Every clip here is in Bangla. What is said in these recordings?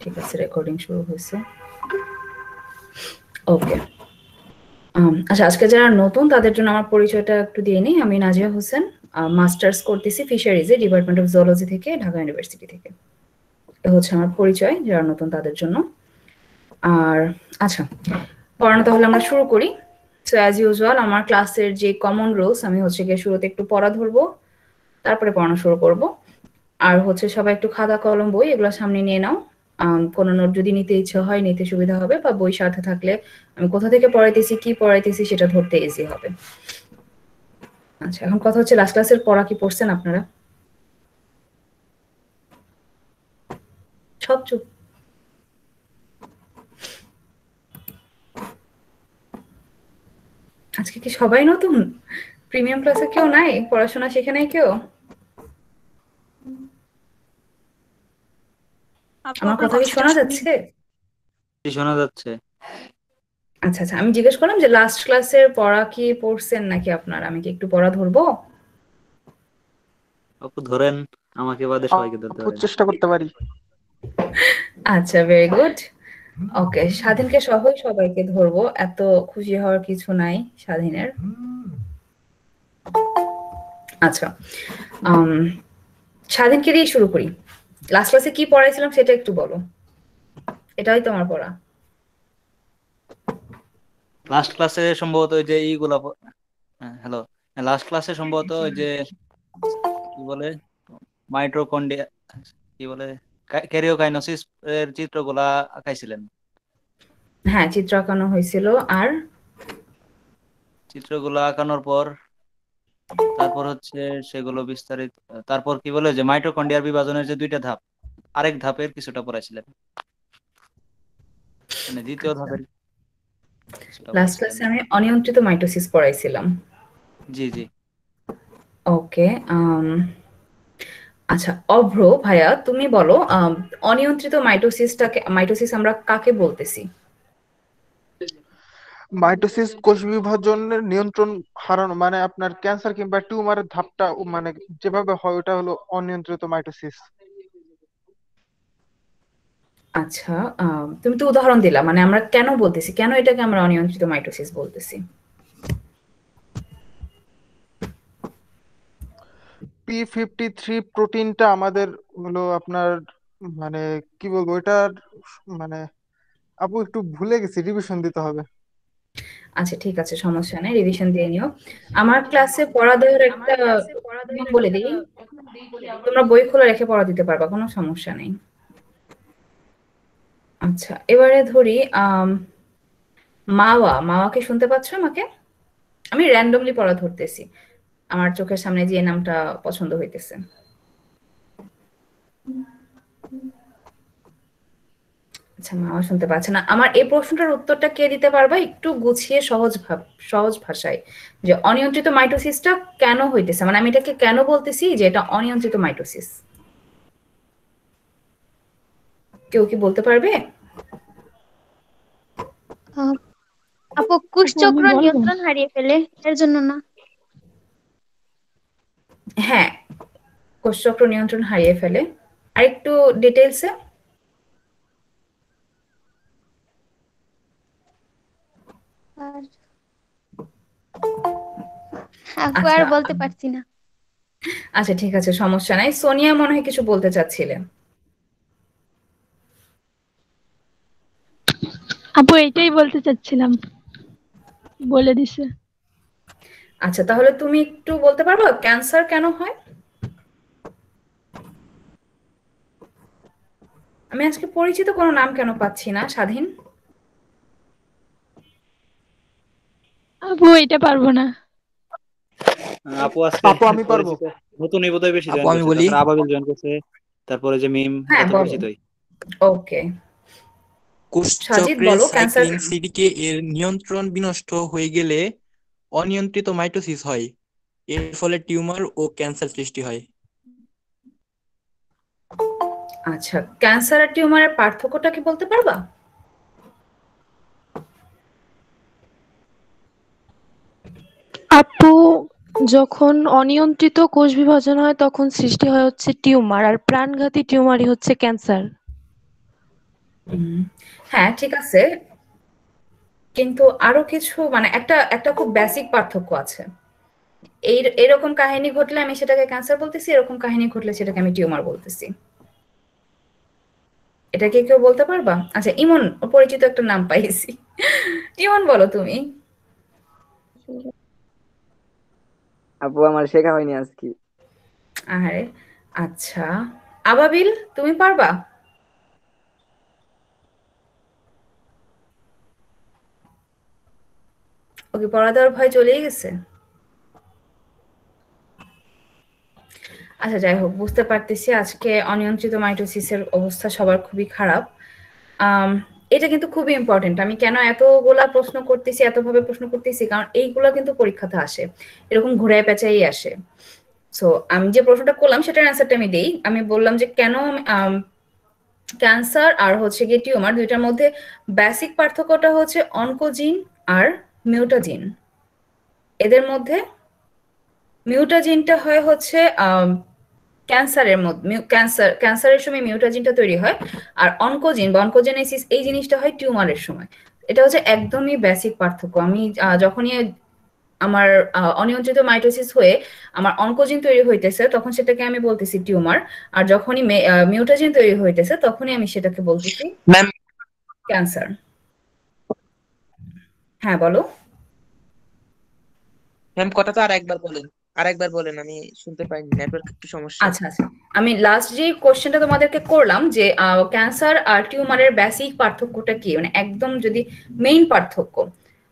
ঠিক আছে, রেকর্ডিং শুরু হয়েছে। ওকে। আচ্ছা, আজকে যারা নতুন তাদের জন্য আমার পরিচয়টা একটু দিয়ে নিই। আমি নাজিয়া হোসেন, মাস্টার্স করতেছি ফিশারিজে, ডিপার্টমেন্ট অফ জুওলজি থেকে, ঢাকা ইউনিভার্সিটি থেকে। এ হচ্ছে আমার পরিচয় যারা নতুন তাদের জন্য। আর আচ্ছা, পড়ানো তাহলে আমরা শুরু করি। সো অ্যাজ ইউজুয়াল আমার ক্লাসের যে কমন রুলস, আমি হচ্ছে গিয়ে শুরুতে একটু পড়া ধরবো, তারপরে পড়ানো শুরু করব। আর হচ্ছে সবাই একটু খাতা কলম বই এগুলো সামনে নিয়ে নাও। কোনো নোট যদি নিতে ইচ্ছে হয় নিতে সুবিধা হবে, বা বই সাথে থাকলে আমি কোথা থেকে পড়াইতেছি কি পড়াইতেছি সেটা ধরতে ইজি হবে। আচ্ছা, এখন কথা হচ্ছে লাস্ট ক্লাসের পড়া কি পড়ছেন আপনারা? সব চুপ। আজকে কি সবাই নতুন? প্রিমিয়াম ক্লাসে কেউ নাই? পড়াশোনা শেখে নাই কেউ? আমার কথা কি শোনা যাচ্ছে? শোনা যাচ্ছে। আচ্ছা আচ্ছা, আমি জিজ্ঞেস করলাম যে লাস্ট ক্লাসের পড়া কি পড়ছেন নাকি আপনারা? আমি কি একটু পড়া ধরবো? আপু ধরেন, আমাকে বাদে সবাইকে ধরতে আপু পারেন। চেষ্টা করতে পারি। আচ্ছা, ভেরি গুড। ওকে, স্বাধীনকে সহই সবাইকে ধরবো, এত খুশি হওয়ার কিছু নাই স্বাধীনের। আচ্ছা, স্বাধীনকে দিয়ে শুরু করি। লাস্ট ক্লাসে কি পড়াইছিলাম সেটা একটু বলো। এটাই তোমার পড়া। লাস্ট ক্লাসে সম্ভবত ওই যে এইগুলা হ্যালো, লাস্ট ক্লাসে সম্ভবত ওই যে কি বলে মাইটোকন্ড্রিয়া, কি বলে ক্যারিওকাইনোসিস এর চিত্রগুলা আঁকাইছিলেন। হ্যাঁ, চিত্র আঁকানো হয়েছিল। আর চিত্রগুলো আঁকানোর পর তারপর হচ্ছে সেগুলো বিস্তারিত, তারপর কি বলে যে মাইটোকন্ড্রিয়ার বিভাজনের যে দুইটা ধাপ, আরেক ধাপের কিছুটা পড়াইছিলেন, মানে দ্বিতীয় ধাপের কিছুটা লাস্ট পড়াইছিলেন। ক্লাসে আমি অনিয়ন্ত্রিত মাইটোসিস পড়াইছিলাম। জি জি। ওকে। আচ্ছা, অভ্র ভাইয়া তুমি বলো, অনিয়ন্ত্রিত মাইটোসিস আমরা কাকে বলতেছি? মাইটোসিস কোষ বিভাজনের নিয়ন্ত্রণ হারানো, মানে আপনার ক্যান্সার কিংবা টিউমারের ধাপটা মানে যেভাবে হয় ওটা হলো অনিয়ন্ত্রিত মাইটোসিস। আচ্ছা, তুমি তো উদাহরণ দিলা, মানে আমরা কেন বলতেছি, কেন এটাকে আমরা অনিয়ন্ত্রিত মাইটোসিস বলতেছি? P53 প্রোটিনটা আমাদের হলো আপনার, মানে কি বলবো এটার, মানে আপু একটু ভুলে গেছি, রিভিশন দিতে হবে। আচ্ছা ঠিক আছে, সমস্যা নেই, রিভিশন দিয়ে নিও। আমার ক্লাসে পড়া দেওয়ার একটা নিয়ম বলে দিই, তোমরা বই খোলা রেখে পড়া দিতে পারবা, কোনো সমস্যা নেই। আচ্ছা, এবারে ধরি মাওয়াকে শুনতে পাচ্ছ আমাকে? আমি র্যান্ডমলি পড়া ধরতেছি, আমার চোখের সামনে যে নামটা পছন্দ হইতেছে। আচ্ছা, মাওয়া শুনতে পাচ্ছে না। আমার এই প্রশ্নটার উত্তরটা কে দিতে পারবা একটু গুছিয়ে সহজ ভাষায়, যে অনিয়ন্ত্রিত মাইটোসিসটা কেন হইতেছে, মানে আমি এটাকে কেন বলতেছি যে এটা অনিয়ন্ত্রিত মাইটোসিস? কেউ কি বলতে পারবে? আহ, আপু আপু আমি কোষচক্র বলবো। নিয়ন্ত্রণ হারিয়ে ফেলে, এর জন্য না? হ্যাঁ, কোষচক্র নিয়ন্ত্রণ হারিয়ে ফেলে। আর একটু ডিটেইলসে। আর আপু আর আচ্ছা বলতে পারছি না। আচ্ছা, ঠিক আছে, সমস্যা নাই। সোনিয়া মনে হয় কিছু বলতে চাচ্ছিলে। আপু এটাই বলতে চাচ্ছিলাম, বলে দিছে। আচ্ছা, তাহলে তুমি একটু বলতে পারবা ক্যান্সার কেন হয়? আমি আজকে পরিচিত কোনো নাম কেন পাচ্ছি না, স্বাধীন? আপু এটা পারবো না। আপু আজকে আপু আমি পারবো। পরিচিত নতুনই বোধহয় বেশি আপু জয়েন আমি করছে, বলি। তাছাড়া আবাবিল জয়েন করছে, তারপরে যে মিম, এরা হ্যাঁ তো বলো। পরিচিতই। ওকে, সাজিদ কোষচক্রের বলো ক্যান্সার। সাইক্লিন সিডিকে এর নিয়ন্ত্রণ বিনষ্ট হয়ে গেলে অনিয়ন্ত্রিত মাইটোসিস হয়। এর ফলে টিউমার ও ক্যান্সার সৃষ্টি হয়। আচ্ছা, ক্যান্সার আর টিউমারের পার্থক্যটা কি বলতে পারবা? আপু যখন অনিয়ন্ত্রিত কোষ বিভাজন হয় তখন সৃষ্টি হয় হচ্ছে টিউমার, আর প্রাণঘাতী টিউমারই হচ্ছে ক্যান্সার। হ্যাঁ ঠিক আছে, কিন্তু আরো কিছু মানে একটা একটা খুব বেসিক পার্থক্য আছে। এরকম কাহিনী ঘটলে আমি সেটাকে ক্যান্সার বলতেছি, এরকম কাহিনী ঘটলে সেটাকে আমি টিউমার বলতেছি। এটা কি কেউ বলতে পারবা? আচ্ছা ইমন, পরিচিত একটা নাম পাইছি। ইমন বলো তুমি। আপু আমার শেখা হয়নি আজকে। আরে আচ্ছা, আবাবিল তুমি পারবা? ওকে, পড়া দেওয়ার ভয় চলেই গেছে। আচ্ছা যাই হোক, বুঝতে পারতেছি আজকে অনিয়ন্ত্রিত মাইটোসিসের অবস্থা সবার খুবই খারাপ। আম, এটা কিন্তু খুবই ইম্পর্টেন্ট। আমি কেন এতগুলা প্রশ্ন করতেছি, এতভাবে প্রশ্ন করতেছি, কারণ এইগুলা কিন্তু পরীক্ষাতে আসে, এরকম ঘুরায় পেঁচাই আসে। সো আমি যে প্রশ্নটা করলাম সেটার অ্যান্সারটা আমি দেই। আমি বললাম যে কেন ক্যান্সার আর হচ্ছে গিয়ে টিউমার দুইটার মধ্যে বেসিক পার্থক্যটা হচ্ছে অনকোজিন আর মিউটাজিন। এদের মধ্যে মিউটাজিনটা হয় হচ্ছে ক্যান্সারের মধ্যে, ক্যান্সারের সময় মিউটাজিনটা তৈরি হয়, আর অনকোজিন বা অনকোজেনেসিস এই জিনিসটা হয় টিউমারের সময়। এটা হচ্ছে একদমই বেসিক পার্থক্য। আমি যখনই আমার অনিয়ন্ত্রিত মাইটোসিস হয়ে আমার অনকোজিন তৈরি হইতেছে তখন সেটাকে আমি বলতেছি টিউমার, আর যখনই মিউটাজিন তৈরি হইতেছে তখনই আমি সেটাকে বলতেছি ম্যাম ক্যান্সার। হ্যাঁ বলো। ম্যাম কথা তো আরেকবার বলেন, আমি শুনতে পাইনি, নেটওয়ার্ক একটু সমস্যা। আচ্ছা আচ্ছা, আমি লাস্ট যে কোশ্চেনটা তোমাদেরকে করলাম যে ক্যান্সার আর টিউমারের বেসিক পার্থক্যটা কি, মানে একদম যদি মেইন পার্থক্য,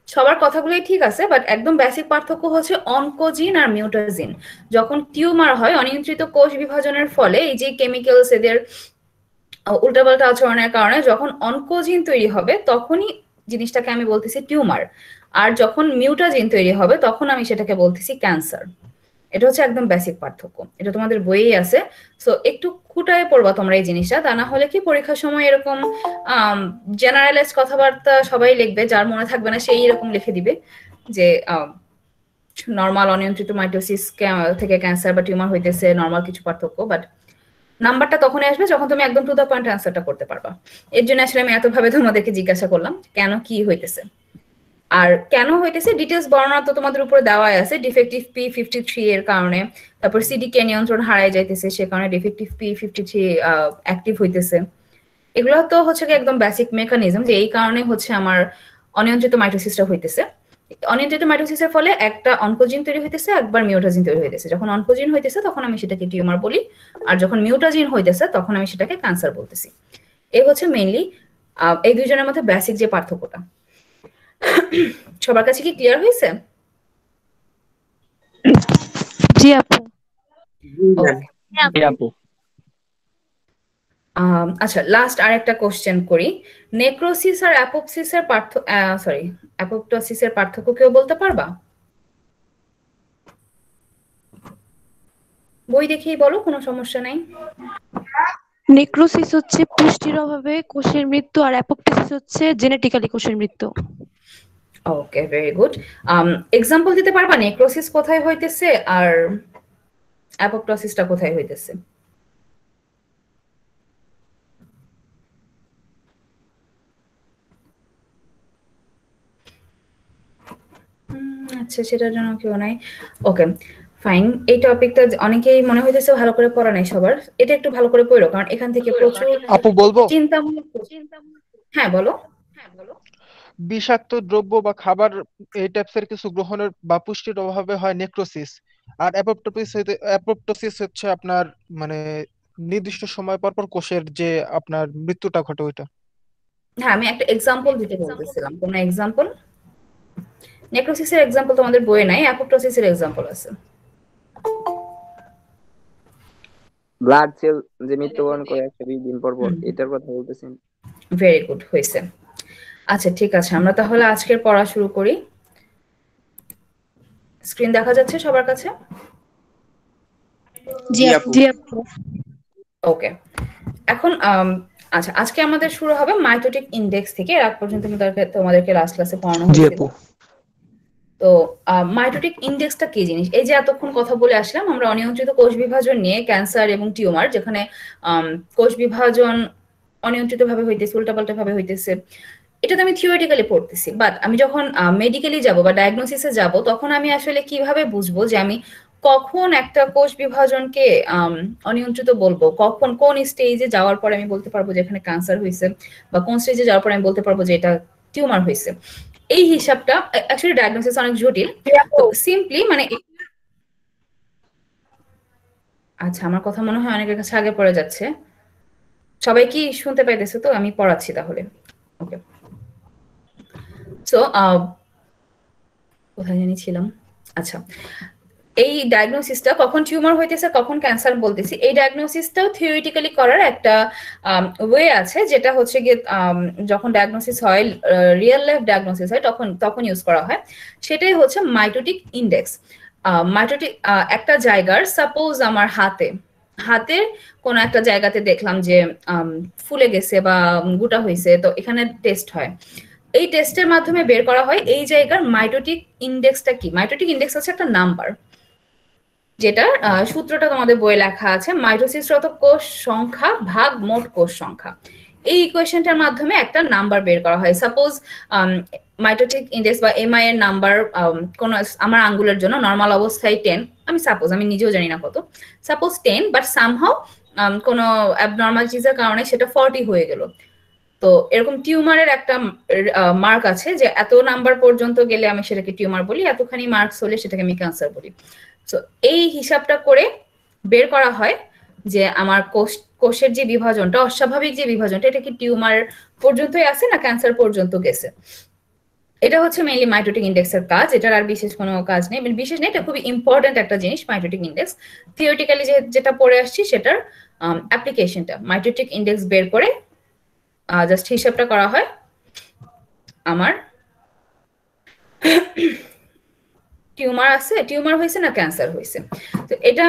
সবার কথাগুলোই ঠিক আছে, বাট একদম বেসিক পার্থক্য হচ্ছে অনকোজিন আর মিউটাজিন। যখন টিউমার হয় অনিয়ন্ত্রিত কোষ বিভাজনের ফলে এই যে কেমিক্যালস এদের উল্টাপাল্টা আচরণের কারণে যখন অনকোজিন তৈরি হবে তখনই জিনিসটাকে আমি বলতেছি টিউমার, আর যখন মিউটাজিন তৈরি হবে তখন আমি সেটাকে বলতেছি ক্যান্সার। এটা হচ্ছে একদম বেসিক পার্থক্য, এটা তোমাদের বইয়েই আছে। সো একটু খুঁটায় পড়বা তোমরা এই জিনিসটা, তা না হলে কি পরীক্ষার সময় এরকম জেনারেলাইজ কথাবার্তা সবাই লিখবে, যার মনে থাকবে না সেই এরকম লিখে দিবে যে নর্মাল অনিয়ন্ত্রিত মাইটোসিস থেকে ক্যান্সার বা টিউমার হইতেছে নর্মাল কিছু পার্থক্য, বাট নাম্বারটা তখনই আসবে যখন তুমি একদম টু দ্য পয়েন্ট অ্যান্সারটা করতে পারবা। এর জন্য আসলে আমি এতভাবে তোমাদেরকে জিজ্ঞাসা করলাম কেন কি হইতেছে, আর কেন হইতেছে ডিটেলস বর্ণনা তো তোমাদের উপরে দেওয়াই আছে। ডিফেক্টিভ P53 এর কারণে, তারপর সিডিকে নিয়ন্ত্রণ হারায় যাইতেছে, সে কারণে ডিফেক্টিভ P53 অ্যাক্টিভ হইতেছে। এগুলো তো হচ্ছে কি একদম বেসিক মেকানিজম যে এই কারণে হচ্ছে আমার অনিয়ন্ত্রিত মাইটোসিসটা হইতেছে। অনিয়ন্ত্রিত মাইটোসিসের ফলে একটা অনকোজিন তৈরি হইতেছে, একবার মিউটাজিন তৈরি হইতেছে। যখন অনকোজিন হইতেছে তখন আমি সেটাকে টিউমার বলি, আর যখন মিউটাজিন হইতেছে তখন আমি সেটাকে ক্যান্সার বলতেছি। এই হচ্ছে মেইনলি এই দুইজনের মধ্যে বেসিক যে পার্থক্যটা। সবার কাছে কি ক্লিয়ার হয়েছে? জি আপু। Okay. আচ্ছা লাস্ট আরেকটা কোশ্চেন করি। নেক্রোসিস আর অ্যাপোপসিসের অ্যাপোপ্টোসিসের পার্থক্য কেউ বলতে পারবা? বই দেখেই বলো, কোনো সমস্যা নাই। নেক্রোসিস হচ্ছে পুষ্টির অভাবে কোষের মৃত্যু, আর অ্যাপোপ্টোসিস হচ্ছে জেনেটিক্যালি কোষের মৃত্যু। ওকে, ভেরি গুড। এক্সাম্পল দিতে পারবা নেক্রোসিস কোথায় হইতেছে আর অ্যাপোপ্টোসিসটা কোথায় হইতেছে? আচ্ছা সেটার জন্য কেউ নাই। ওকে ফাইন, এই টপিকটা অনেকেই মনে হইতেছে ভালো করে পড়া নাই সবার। এটা একটু ভালো করে পড়ো, কারণ এখান থেকে প্রচুর আপু বলবো, চিন্তামূলক। হ্যাঁ বলো। বিষাক্ত দ্রব্য বা খাবার এই টাইপসের কিছু গ্রহণের বা পুষ্টির অভাবে হয় নেক্রোসিস। আর অ্যাপোপ্টোসিস হচ্ছে আপনার মানে নির্দিষ্ট সময় পর পর কোষের যে আপনার মৃত্যুটা ঘটে ওইটা। হ্যাঁ আমি একটা এক্সাম্পল দিতে বলতেছিলাম, কোন এক্সাম্পল? নেক্রোসিসের এক্সাম্পল তোমাদের বইয়ে নাই, অ্যাপোপ্টোসিসের এক্সাম্পল আছে। ব্লাড সেল যে মৃত্যুবরণ করে 120 দিন পর পর, এটার কথা বলতেছেন? ভেরি গুড, হয়েছে। আচ্ছা ঠিক আছে, আমরা তাহলে আজকের পড়া শুরু করি। স্ক্রিন দেখা যাচ্ছে সবার কাছে? জি আপু। ওকে, এখন আচ্ছা আজকে আমাদের শুরু হবে মাইটোটিক ইন্ডেক্স থেকে। এর আগ পর্যন্ত তোমাদেরকে লাস্ট ক্লাসে পড়ানো হয়েছিল। তো মাইটোটিক ইন্ডেক্সটা কি জিনিস? এই যে এতক্ষণ কথা বলে আসলাম আমরা অনিয়ন্ত্রিত কোষ বিভাজন নিয়ে, ক্যান্সার এবং টিউমার, যেখানে কোষ বিভাজন অনিয়ন্ত্রিতভাবে হইতেছে, উল্টাপাল্টাভাবে হইতেছে, এটা তো আমি থিওরিটিক্যালি পড়তেছি। বাট আমি যখন মেডিকেলি যাব বা ডায়াগনোসিসে যাব, তখন আমি আসলে কিভাবে বুঝবো যে আমি কখন একটা কোষ বিভাজনকে অনিয়ন্ত্রিত বলবো, কখন কোন স্টেজে যাওয়ার পরে আমি বলতে পারবো যে এখানে ক্যান্সার হয়েছে, বা কোন স্টেজে যাওয়ার পরে আমি বলতে পারবো যে এটা টিউমার হয়েছে। এই হিসাবটা অ্যাকচুয়ালি ডায়াগনোসিস অনেক জটিল। তো সিম্পলি মানে আচ্ছা, আমার কথা মনে হয় অনেকের কাছে আগে পড়ে যাচ্ছে। সবাই কি শুনতে পাইতেছে? তো আমি পড়াচ্ছি তাহলে। ওকে, সো কোথায় জানি ছিলাম। আচ্ছা, এই ডায়াগনোসিসটা কখন টিউমার হইতেছে, কখন ক্যান্সার বলতেছি, এই ডায়াগনোসিসটাও থিওরিটিক্যালি করার একটা ওয়ে আছে, যেটা হচ্ছে গিয়ে যখন ডায়াগনোসিস হয়, রিয়েল লাইফ ডায়াগনোসিস হয়, তখন ইউজ করা হয়। সেটাই হচ্ছে মাইটোটিক ইন্ডেক্স। মাইটোটিক একটা জায়গার, সাপোজ আমার হাতের কোন একটা জায়গাতে দেখলাম যে ফুলে গেছে বা গুটা হয়েছে, তো এখানে টেস্ট হয়। এই টেস্টের মাধ্যমে বের করা হয় এই জায়গার মাইটোটিক ইন্ডেক্সটা কি। মাইটোটিক ইন্ডেক্স হচ্ছে একটা নাম্বার, যেটা সূত্রটা তোমাদের বইয়ে লেখা আছে, মাইটোসিসরত কোষ সংখ্যা ভাগ মোট কোষ সংখ্যা। এই ইকুয়েশনটার মাধ্যমে একটা নাম্বার বের করা হয়। সাপোজ মাইটোটিক ইন্ডেক্স বা এমআই এর নাম্বার কোন আমার আঙ্গুলের জন্য নর্মাল অবস্থায় 10, আমি নিজেও জানি না কত, সাপোজ 10, বাট সামহাউ কোনো অ্যাবনর্মাল চিজের কারণে সেটা 40 হয়ে গেল। তো এরকম টিউমারের একটা মার্ক আছে যে এত নাম্বার পর্যন্ত গেলে আমি সেটাকে টিউমার বলি, এতখানি মার্কস হলে সেটাকে আমি ক্যান্সার বলি। তো এই হিসাবটা করে বের করা হয় যে আমার কোষের যে বিভাজনটা, অস্বাভাবিক যে বিভাজনটা, এটা কি টিউমার পর্যন্তই আছে না ক্যান্সার পর্যন্ত গেছে। এটা হচ্ছে মেইনলি মাইটোটিক ইন্ডেক্সের কাজ। এটার আর বিশেষ কোনো কাজ নেই, বিশেষ নেই, এটা খুবই ইম্পর্টেন্ট একটা জিনিস মাইটোটিক ইন্ডেক্স। থিওরিটিক্যালি যেটা পড়ে আসছি সেটার অ্যাপ্লিকেশনটা, মাইটোটিক ইন্ডেক্স বের করে জাস্ট হিসাবটা করা হয় আমার টিউমার আছে, টিউমার হয়েছে না ক্যান্সার হয়েছে। তো এটা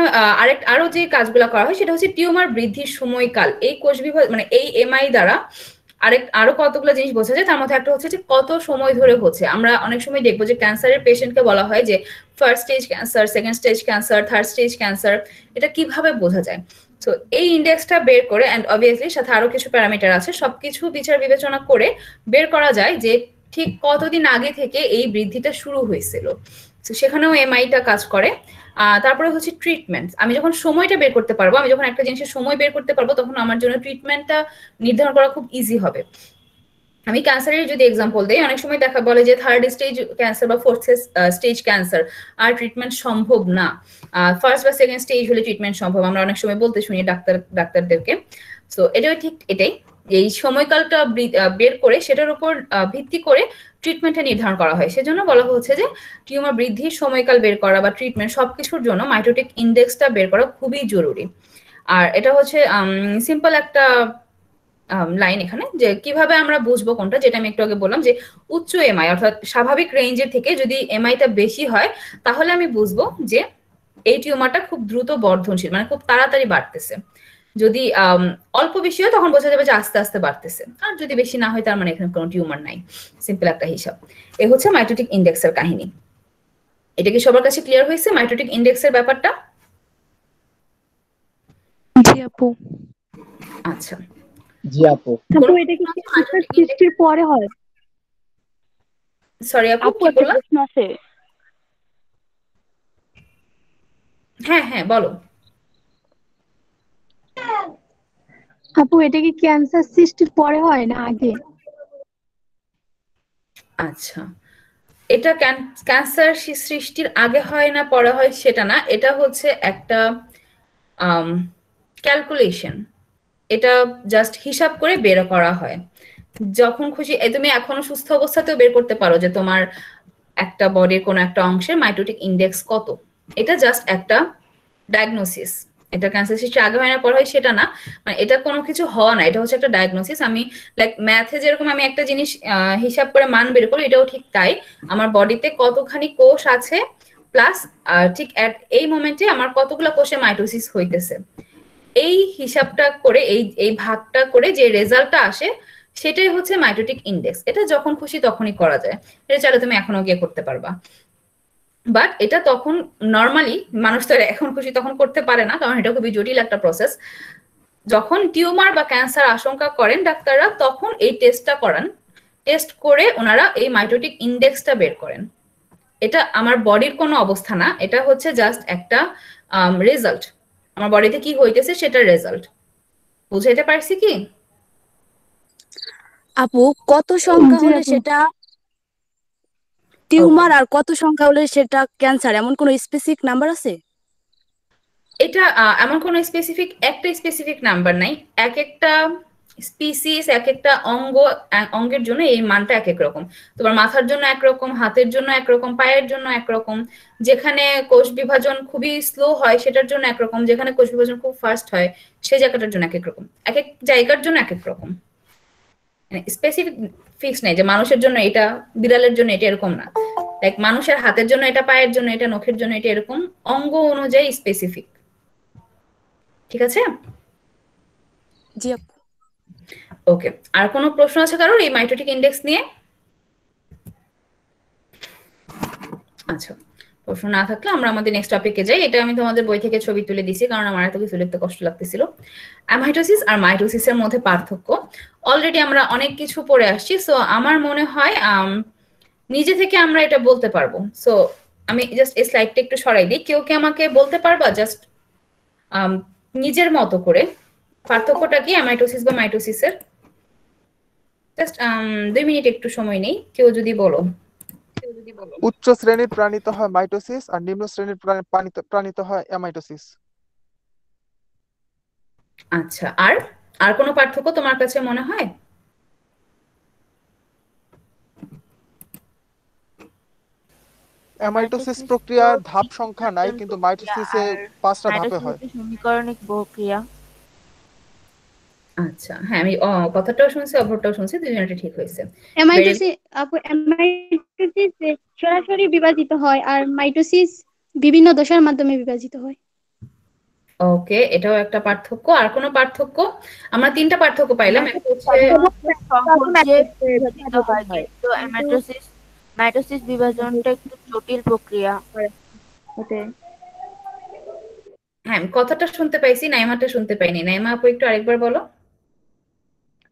আরো যে কাজগুলো করা হয় সেটা হচ্ছে টিউমার বৃদ্ধির সময়কাল। এই কোষ বিভাজন মানে এই এমআই দ্বারা আরো কতগুলো জিনিস বোঝা যায়। তার মধ্যে একটা হচ্ছে যে কত সময় ধরে হচ্ছে। আমরা অনেক সময় দেখবো যে ক্যান্সারের পেশেন্টকে বলা হয় যে first stage cancer, second stage cancer, third stage cancer. এটা কিভাবে বোঝা যায়? তো এই ইন্ডেক্সটা বের করে, এন্ড অবভিয়াসলি সাথে আরো কিছু প্যারামিটার আছে, সবকিছু বিচার বিবেচনা করে বের করা যায় যে ঠিক কতদিন আগে থেকে এই বৃদ্ধিটা শুরু হয়েছিল। তো সেখানেও এমআইটা কাজ করে। তারপরে হচ্ছে ট্রিটমেন্ট। আমি যখন সময়টা বের করতে পারবো, আমি যখন একটা জিনিসের সময় বের করতে পারবো, তখন আমার জন্য ট্রিটমেন্টটা নির্ধারণ করা খুব ইজি হবে। আমি ক্যান্সারের যদি এক্সাম্পল দিই, অনেক সময় দেখা বলে যে থার্ড স্টেজ ক্যান্সার বা ফোর্থ স্টেজ ক্যান্সার আর ট্রিটমেন্ট সম্ভব না, ফার্স্ট বা সেকেন্ড স্টেজ হলে ট্রিটমেন্ট সম্ভব, আমরা অনেক সময় বলতে শুনি ডাক্তারদেরকে। তো এটাও ঠিক এটাই, এই সময়কালটা বের করে সেটার উপর ভিত্তি করে ট্রিটমেন্টটা নির্ধারণ করা হয়। সেজন্য বলা হচ্ছে যে টিউমার বৃদ্ধির সময়কাল বের করা বা ট্রিটমেন্ট সবকিছুর জন্য মাইটোটিক ইন্ডেক্সটা বের করা খুবই জরুরি। আর এটা হচ্ছে সিম্পল একটা লাইন এখানে, যে কিভাবে আমরা বুঝবো কোনটা, যেটা আমি একটু আগে বললাম যে উচ্চ এমআই অর্থাৎ স্বাভাবিক রেঞ্জের থেকে যদি এমআইটা বেশি হয়, তাহলে আমি বুঝবো যে এই টিউমারটা খুব দ্রুত বর্ধনশীল, মানে খুব তাড়াতাড়ি বাড়তেছে। যদি অল্প বেশি হয় তখন বোঝা যাবে যে আস্তে আস্তে বাড়তেছে, আর যদি বেশি না হয় তার মানে এখানে কোনো টিউমার নাই। সিম্পল একটা হিসাব। এ হচ্ছে মাইটোটিক ইন্ডেক্সের কাহিনী। এটা কি সবার কাছে ক্লিয়ার হয়েছে মাইটোটিক ইন্ডেক্সের ব্যাপারটা? জি আপু। আচ্ছা, জি আপু। আপু এটা কি ক্যান্সার সৃষ্টির পরে হয়? সরি আপু, আপু কি একটা বললা? প্রশ্ন আছে। হ্যাঁ হ্যাঁ বলো। আপু এটা কি ক্যান্সার সৃষ্টির পরে হয় না আগে? আচ্ছা, এটা ক্যান্সার সৃষ্টির আগে হয় না পরে হয় সেটা না, এটা হচ্ছে একটা ক্যালকুলেশন। এটা জাস্ট হিসাব করে বের করা হয়। যখন খুশি তুমি এখনো সুস্থ অবস্থাতেও বের করতে পারো যে তোমার একটা বডির কোনো একটা অংশের মাইটোটিক ইন্ডেক্স কত। এটা জাস্ট একটা ডায়াগনোসিস। এটা ক্যান্সার সৃষ্টির আগে হয় না পরে হয় সেটা না, মানে এটা কোনো কিছু হওয়া না, এটা হচ্ছে একটা ডায়াগনোসিস। আমি লাইক ম্যাথে যেরকম আমি একটা জিনিস হিসাব করে মান বের করি, এটাও ঠিক তাই। আমার বডিতে কতখানি কোষ আছে প্লাস ঠিক এই মোমেন্টে আমার কতগুলো কোষে মাইটোসিস হইতেছে, এই হিসাবটা করে এই ভাগটা করে যে রেজাল্টটা আসে সেটাই হচ্ছে মাইটোটিক ইন্ডেক্স। এটা যখন খুশি তখনই করা যায়, এটা চাইলে তুমি এখনো গিয়ে করতে পারবা। বাট এটা তখন নর্মালি মানুষ তো এখন খুশি তখন করতে পারে না, কারণ এটা খুবই জটিল একটা প্রসেস। যখন টিউমার বা ক্যান্সার আশঙ্কা করেন ডাক্তাররা, তখন এই টেস্টটা করান। টেস্ট করে ওনারা এই মাইটোটিক ইন্ডেক্সটা বের করেন। এটা আমার বডির কোনো অবস্থা না, এটা হচ্ছে জাস্ট একটা রেজাল্ট, আমার বডিতে কি হইতেছে সেটার রেজাল্ট। বুঝাইতে পারছি কি? আপু কত সংখ্যা হলে সেটা টিউমার আর কত সংখ্যা হলে সেটা ক্যান্সার, এমন কোনো স্পেসিফিক নাম্বার আছে? এটা এমন কোনো স্পেসিফিক নাম্বার নাই। এক একটা স্পিসিস, এক একটা অঙ্গের জন্য এই মানটা এক এক রকম। তোমার মাথার জন্য একরকম, হাতের জন্য একরকম, পায়ের জন্য একরকম। যেখানে কোষ বিভাজন খুবই স্লো হয় সেটার জন্য একরকম, যেখানে কোষ বিভাজন খুব ফাস্ট হয় সেই জায়গাটার জন্য এক এক রকম, এক এক জায়গার জন্য এক এক রকম। স্পেসিফিক ফিক্স নেই যে মানুষের জন্য এটা, বিড়ালের জন্য এটা, এরকম না। লাইক মানুষের হাতের জন্য এটা, পায়ের জন্য এটা, নখের জন্য এটা, এরকম অঙ্গ অনুযায়ী স্পেসিফিক। ঠিক আছে? জি আপু। ওকে, আর কোনো প্রশ্ন আছে কারোর এই মাইটোটিক ইন্ডেক্স নিয়ে? আচ্ছা, প্রশ্ন না থাকলে আমরা আমাদের নেক্সট টপিকে যাই। এটা আমি তোমাদের বই থেকে ছবি তুলে দিছি কারণ আমার এত কিছু লিখতে কষ্ট লাগতেছিল। অ্যামাইটোসিস আর মাইটোসিসের মধ্যে পার্থক্য অলরেডি আমরা অনেক কিছু পড়ে আসছি, সো আমার মনে হয় নিজে থেকে আমরা এটা বলতে পারবো। সো আমি জাস্ট এই স্লাইডটা একটু সরাই দিই। কেউ কি আমাকে বলতে পারবা জাস্ট নিজের মতো করে পার্থক্যটা কি অ্যামাইটোসিস বা মাইটোসিসের? জাস্ট 2 মিনিট একটু সময় নেই, কেউ যদি বলো। উচ্চ শ্রেণীর প্রাণিত হয় মাইটোসিস আর নিম্ন শ্রেণীর প্রাণিত হয় অ্যামাইটোসিস। আচ্ছা, আর কোনো পার্থক্য তোমার কাছে মনে হয়? অ্যামাইটোসিস প্রক্রিয়ার ধাপ সংখ্যা নাই, কিন্তু মাইটোসিসে 5টা ধাপে হয়। সমীকরণিক প্রক্রিয়া। আচ্ছা, হ্যাঁ আমি কথাটাও শুনছি, অপরটাও শুনছি, দুজনটা ঠিক হয়েছে। অ্যামাইটোসিস সরাসরি বিভাজিত হয় আর মাইটোসিস বিভিন্ন দশার মাধ্যমে বিভাজিত হয়। ওকে, এটাও একটা পার্থক্য। আর কোনো পার্থক্য? আমরা 3টা পার্থক্য পাইলাম। একটা হচ্ছে মাইটোসিস বিভাজনটা একটু জটিল প্রক্রিয়া। হ্যাঁ, কথাটা শুনতে পাইছি, নাইমাটা শুনতে পাইনি। নাইমা আপু একটু আরেকবার বলো।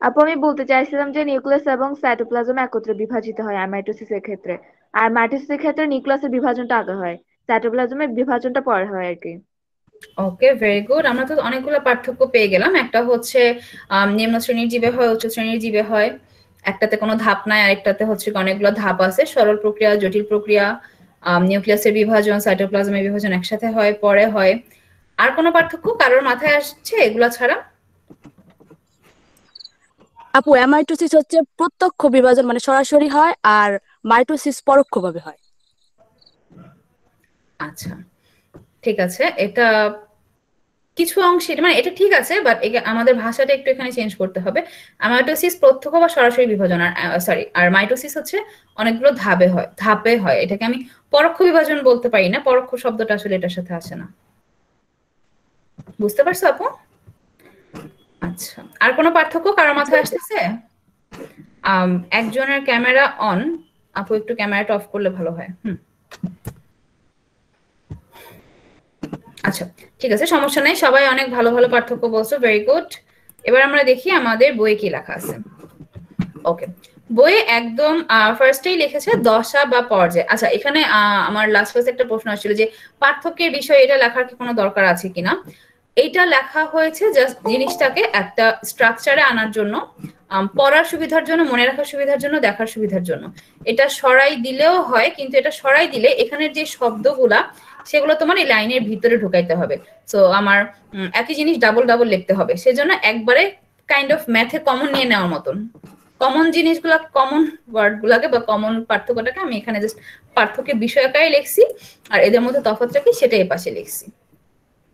আপু আমি বলতে চাইছিলাম যে নিউক্লিয়াস এবং সাইটোপ্লাজম একত্রে বিভাজিত হয় মাইটোসিসের ক্ষেত্রে, আর মাইটোসিসের ক্ষেত্রে নিউক্লিয়াসের বিভাজনটা আগে হয়, সাইটোপ্লাজমের বিভাজনটা পরে হয় আর কি। ওকে, ভেরি গুড। আমরা তো অনেকগুলো পার্থক্য পেয়ে গেলাম। একটা হচ্ছে নিম্ন শ্রেণীর জীবে হয়, উচ্চ শ্রেণীর জীবে হয়। একটাতে কোনো ধাপ নাই, আরেকটাতে হচ্ছে অনেকগুলো ধাপ আছে, সরল প্রক্রিয়া, জটিল প্রক্রিয়া। নিউক্লিয়াসের বিভাজন, সাইটোপ্লাজমের বিভাজন একসাথে হয়, পরে হয়। আর কোনো পার্থক্য কারোর মাথায় আসছে এগুলা ছাড়া? আপু অ্যামাইটোসিস হচ্ছে প্রত্যক্ষ বিভাজন, মানে সরাসরি হয়, আর মাইটোসিস পরোক্ষভাবে হয়। আচ্ছা, ঠিক আছে। এটা কিছু অংশে মানে এটা ঠিক আছে, বাট আমাদের ভাষাটা একটু এখানে চেঞ্জ করতে হবে। অ্যামাইটোসিস প্রত্যক্ষ বা সরাসরি বিভাজন, আর মাইটোসিস হচ্ছে অনেকগুলো ধাপে হয়। এটাকে আমি পরোক্ষ বিভাজন বলতে পারি না, পরোক্ষ শব্দটা আসলে এটার সাথে আসে না। বুঝতে পারছো আপু? আচ্ছা, আর কোনো পার্থক্য কারোর মাথায় আসতেছে? একজনের ক্যামেরা অন, আপু একটু ক্যামেরাটা অফ করলে ভালো হয়। আচ্ছা, ঠিক আছে, সমস্যা নাই। সবাই অনেক ভালো ভালো পার্থক্য বলছো, ভেরি গুড। এবার আমরা দেখি আমাদের বইয়ে কি লেখা আছে। ওকে, বইয়ে একদম ফার্স্টেই লিখেছে দশা বা পর্যায়। আচ্ছা, এখানে আমার লাস্ট ক্লাসে একটা প্রশ্ন আসছিল যে পার্থক্যের বিষয়ে এটা লেখার কি কোনো দরকার আছে কিনা। এইটা লেখা হয়েছে জাস্ট জিনিসটাকে একটা স্ট্রাকচারে আনার জন্য, পড়ার সুবিধার জন্য, মনে রাখার সুবিধার জন্য, দেখার সুবিধার জন্য। এটা সরাই দিলেও হয়, কিন্তু এটা সরাই দিলে এখানের যে শব্দগুলা সেগুলো তোমার এই লাইনের ভিতরে ঢুকাইতে হবে। সো আমার একই জিনিস ডাবল ডাবল লিখতে হবে, সেজন্য একবারে কাইন্ড অফ ম্যাথে কমন নিয়ে নেওয়ার মতন কমন জিনিসগুলা, কমন ওয়ার্ড গুলাকে বা কমন পার্থক্যটাকে আমি এখানে জাস্ট পার্থক্যের বিষয় আকারে লিখছি, আর এদের মধ্যে তফাৎটা কি সেটা এই পাশে লিখছি।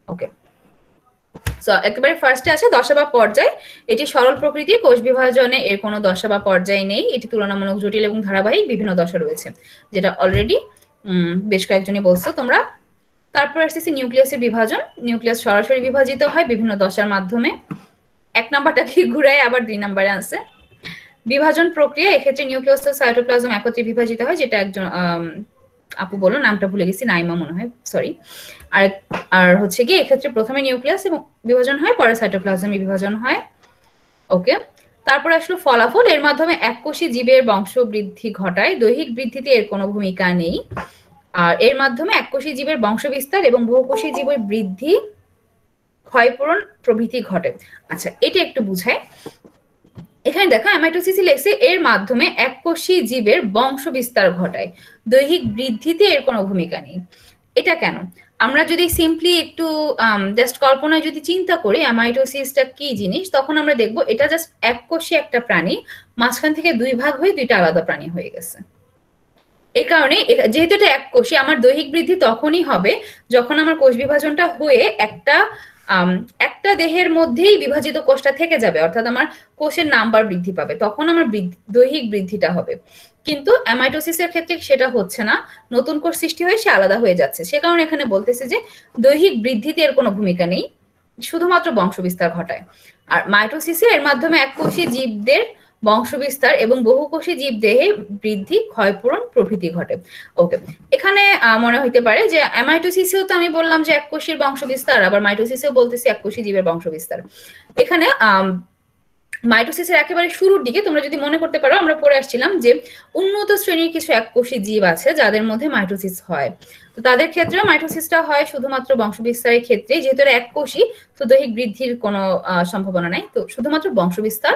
ওকে, সো একেবারে ফার্স্টে আছে দশা বা পর্যায়। এটি সরল প্রকৃতির, কোষ বিভাজনে এর কোনো দশা বা পর্যায় নেই। এটি তুলনামূলক জটিল এবং ধারাবাহিক, বিভিন্ন দশা রয়েছে, যেটা অলরেডি বেশ কয়েকজনই বলছো তোমরা। তারপর আসতেছে নিউক্লিয়াসের বিভাজন। নিউক্লিয়াস সরাসরি বিভাজিত হয় বিভিন্ন দশার মাধ্যমে। 1 নাম্বারটাকে ঘুরাই আবার 2 নাম্বারে আছে। বিভাজন প্রক্রিয়া, এক্ষেত্রে নিউক্লিয়াস ও সাইটোপ্লাজম একত্রে বিভাজিত হয়, যেটা একজন আপু বলো, নামটা ভুলে গেছি, নাইমা মনে হয়, সরি। আর আর হচ্ছে কি এক্ষেত্রে প্রথমে নিউক্লিয়াস এবং বিভাজন হয়, পরে সাইটোপ্লাজমে বিভাজন হয়। ওকে, তারপর আসলো ফলাফল। এর মাধ্যমে এককোষী জীবের বংশবৃদ্ধি ঘটায়, দৈহিক বৃদ্ধিতে এর কোনো ভূমিকা নেই। আর এর মাধ্যমে এককোষী জীবের বংশবিস্তার এবং বহুকোষী জীবের বৃদ্ধি, ক্ষয়পূরণ প্রভৃতি ঘটে। আচ্ছা, এটা একটু বুঝায়। এখানে দেখো অ্যামাইটোসিসে লেখছে এর মাধ্যমে এককোষী জীবের বংশবিস্তার ঘটায়, দৈহিক বৃদ্ধিতে এর কোনো ভূমিকা নেই। এটা কেন? আমরা যদি সিম্পলি একটু জাস্ট কল্পনায় যদি চিন্তা করি অ্যামাইটোসিসটা কি জিনিস, তখন আমরা দেখবো এটা জাস্ট এককোষী একটা প্রাণী, মাঝখান থেকে দুই ভাগ হয়ে দুইটা আলাদা প্রাণী হয়ে গেছে। এই কারণে যেহেতু এটা এককোষী, আমার দৈহিক বৃদ্ধি তখনই হবে যখন আমার কোষ বিভাজনটা হয়ে একটা দেহের মধ্যেই বিভাজিত কোষটা থেকে যাবে, অর্থাৎ আমার কোষের নাম্বার বৃদ্ধি পাবে, তখন আমার দৈহিক বৃদ্ধিটা হবে। কিন্তু অ্যামাইটোসিসের ক্ষেত্রে সেটা হচ্ছে না, নতুন কোষ সৃষ্টি হয়ে সে আলাদা হয়ে যাচ্ছে। সে কারণে এখানে বলতেছে যে দৈহিক বৃদ্ধিতে এর কোনো ভূমিকা নেই, শুধুমাত্র বংশবিস্তার ঘটায়। আর মাইটোসিসে এর মাধ্যমে এককোষী জীবদের বংশবিস্তার এবং বহুকোষী জীব দেহে বৃদ্ধি, ক্ষয়পূরণ প্রভৃতি ঘটে। ওকে, এখানে মনে হইতে পারে যে অ্যামাইটোসিসেও তো আমি বললাম যে এককোষীর বংশবিস্তার, আবার মাইটোসিসেও বলতেছি এককোষী জীবের বংশবিস্তার। এখানে মাইটোসিসের একেবারে শুরুর দিকে তোমরা যদি মনে করতে পারো, আমরা পড়ে আসছিলাম যে উন্নত শ্রেণীর কিছু এককোষী জীব আছে যাদের মধ্যে মাইটোসিস হয়। তো তাদের ক্ষেত্রেও মাইটোসিসটা হয় শুধুমাত্র বংশবিস্তারের ক্ষেত্রে, যেহেতু এরা এককোষী, তো দৈহিক বৃদ্ধির কোনো সম্ভাবনা নাই, তো শুধুমাত্র বংশবিস্তার।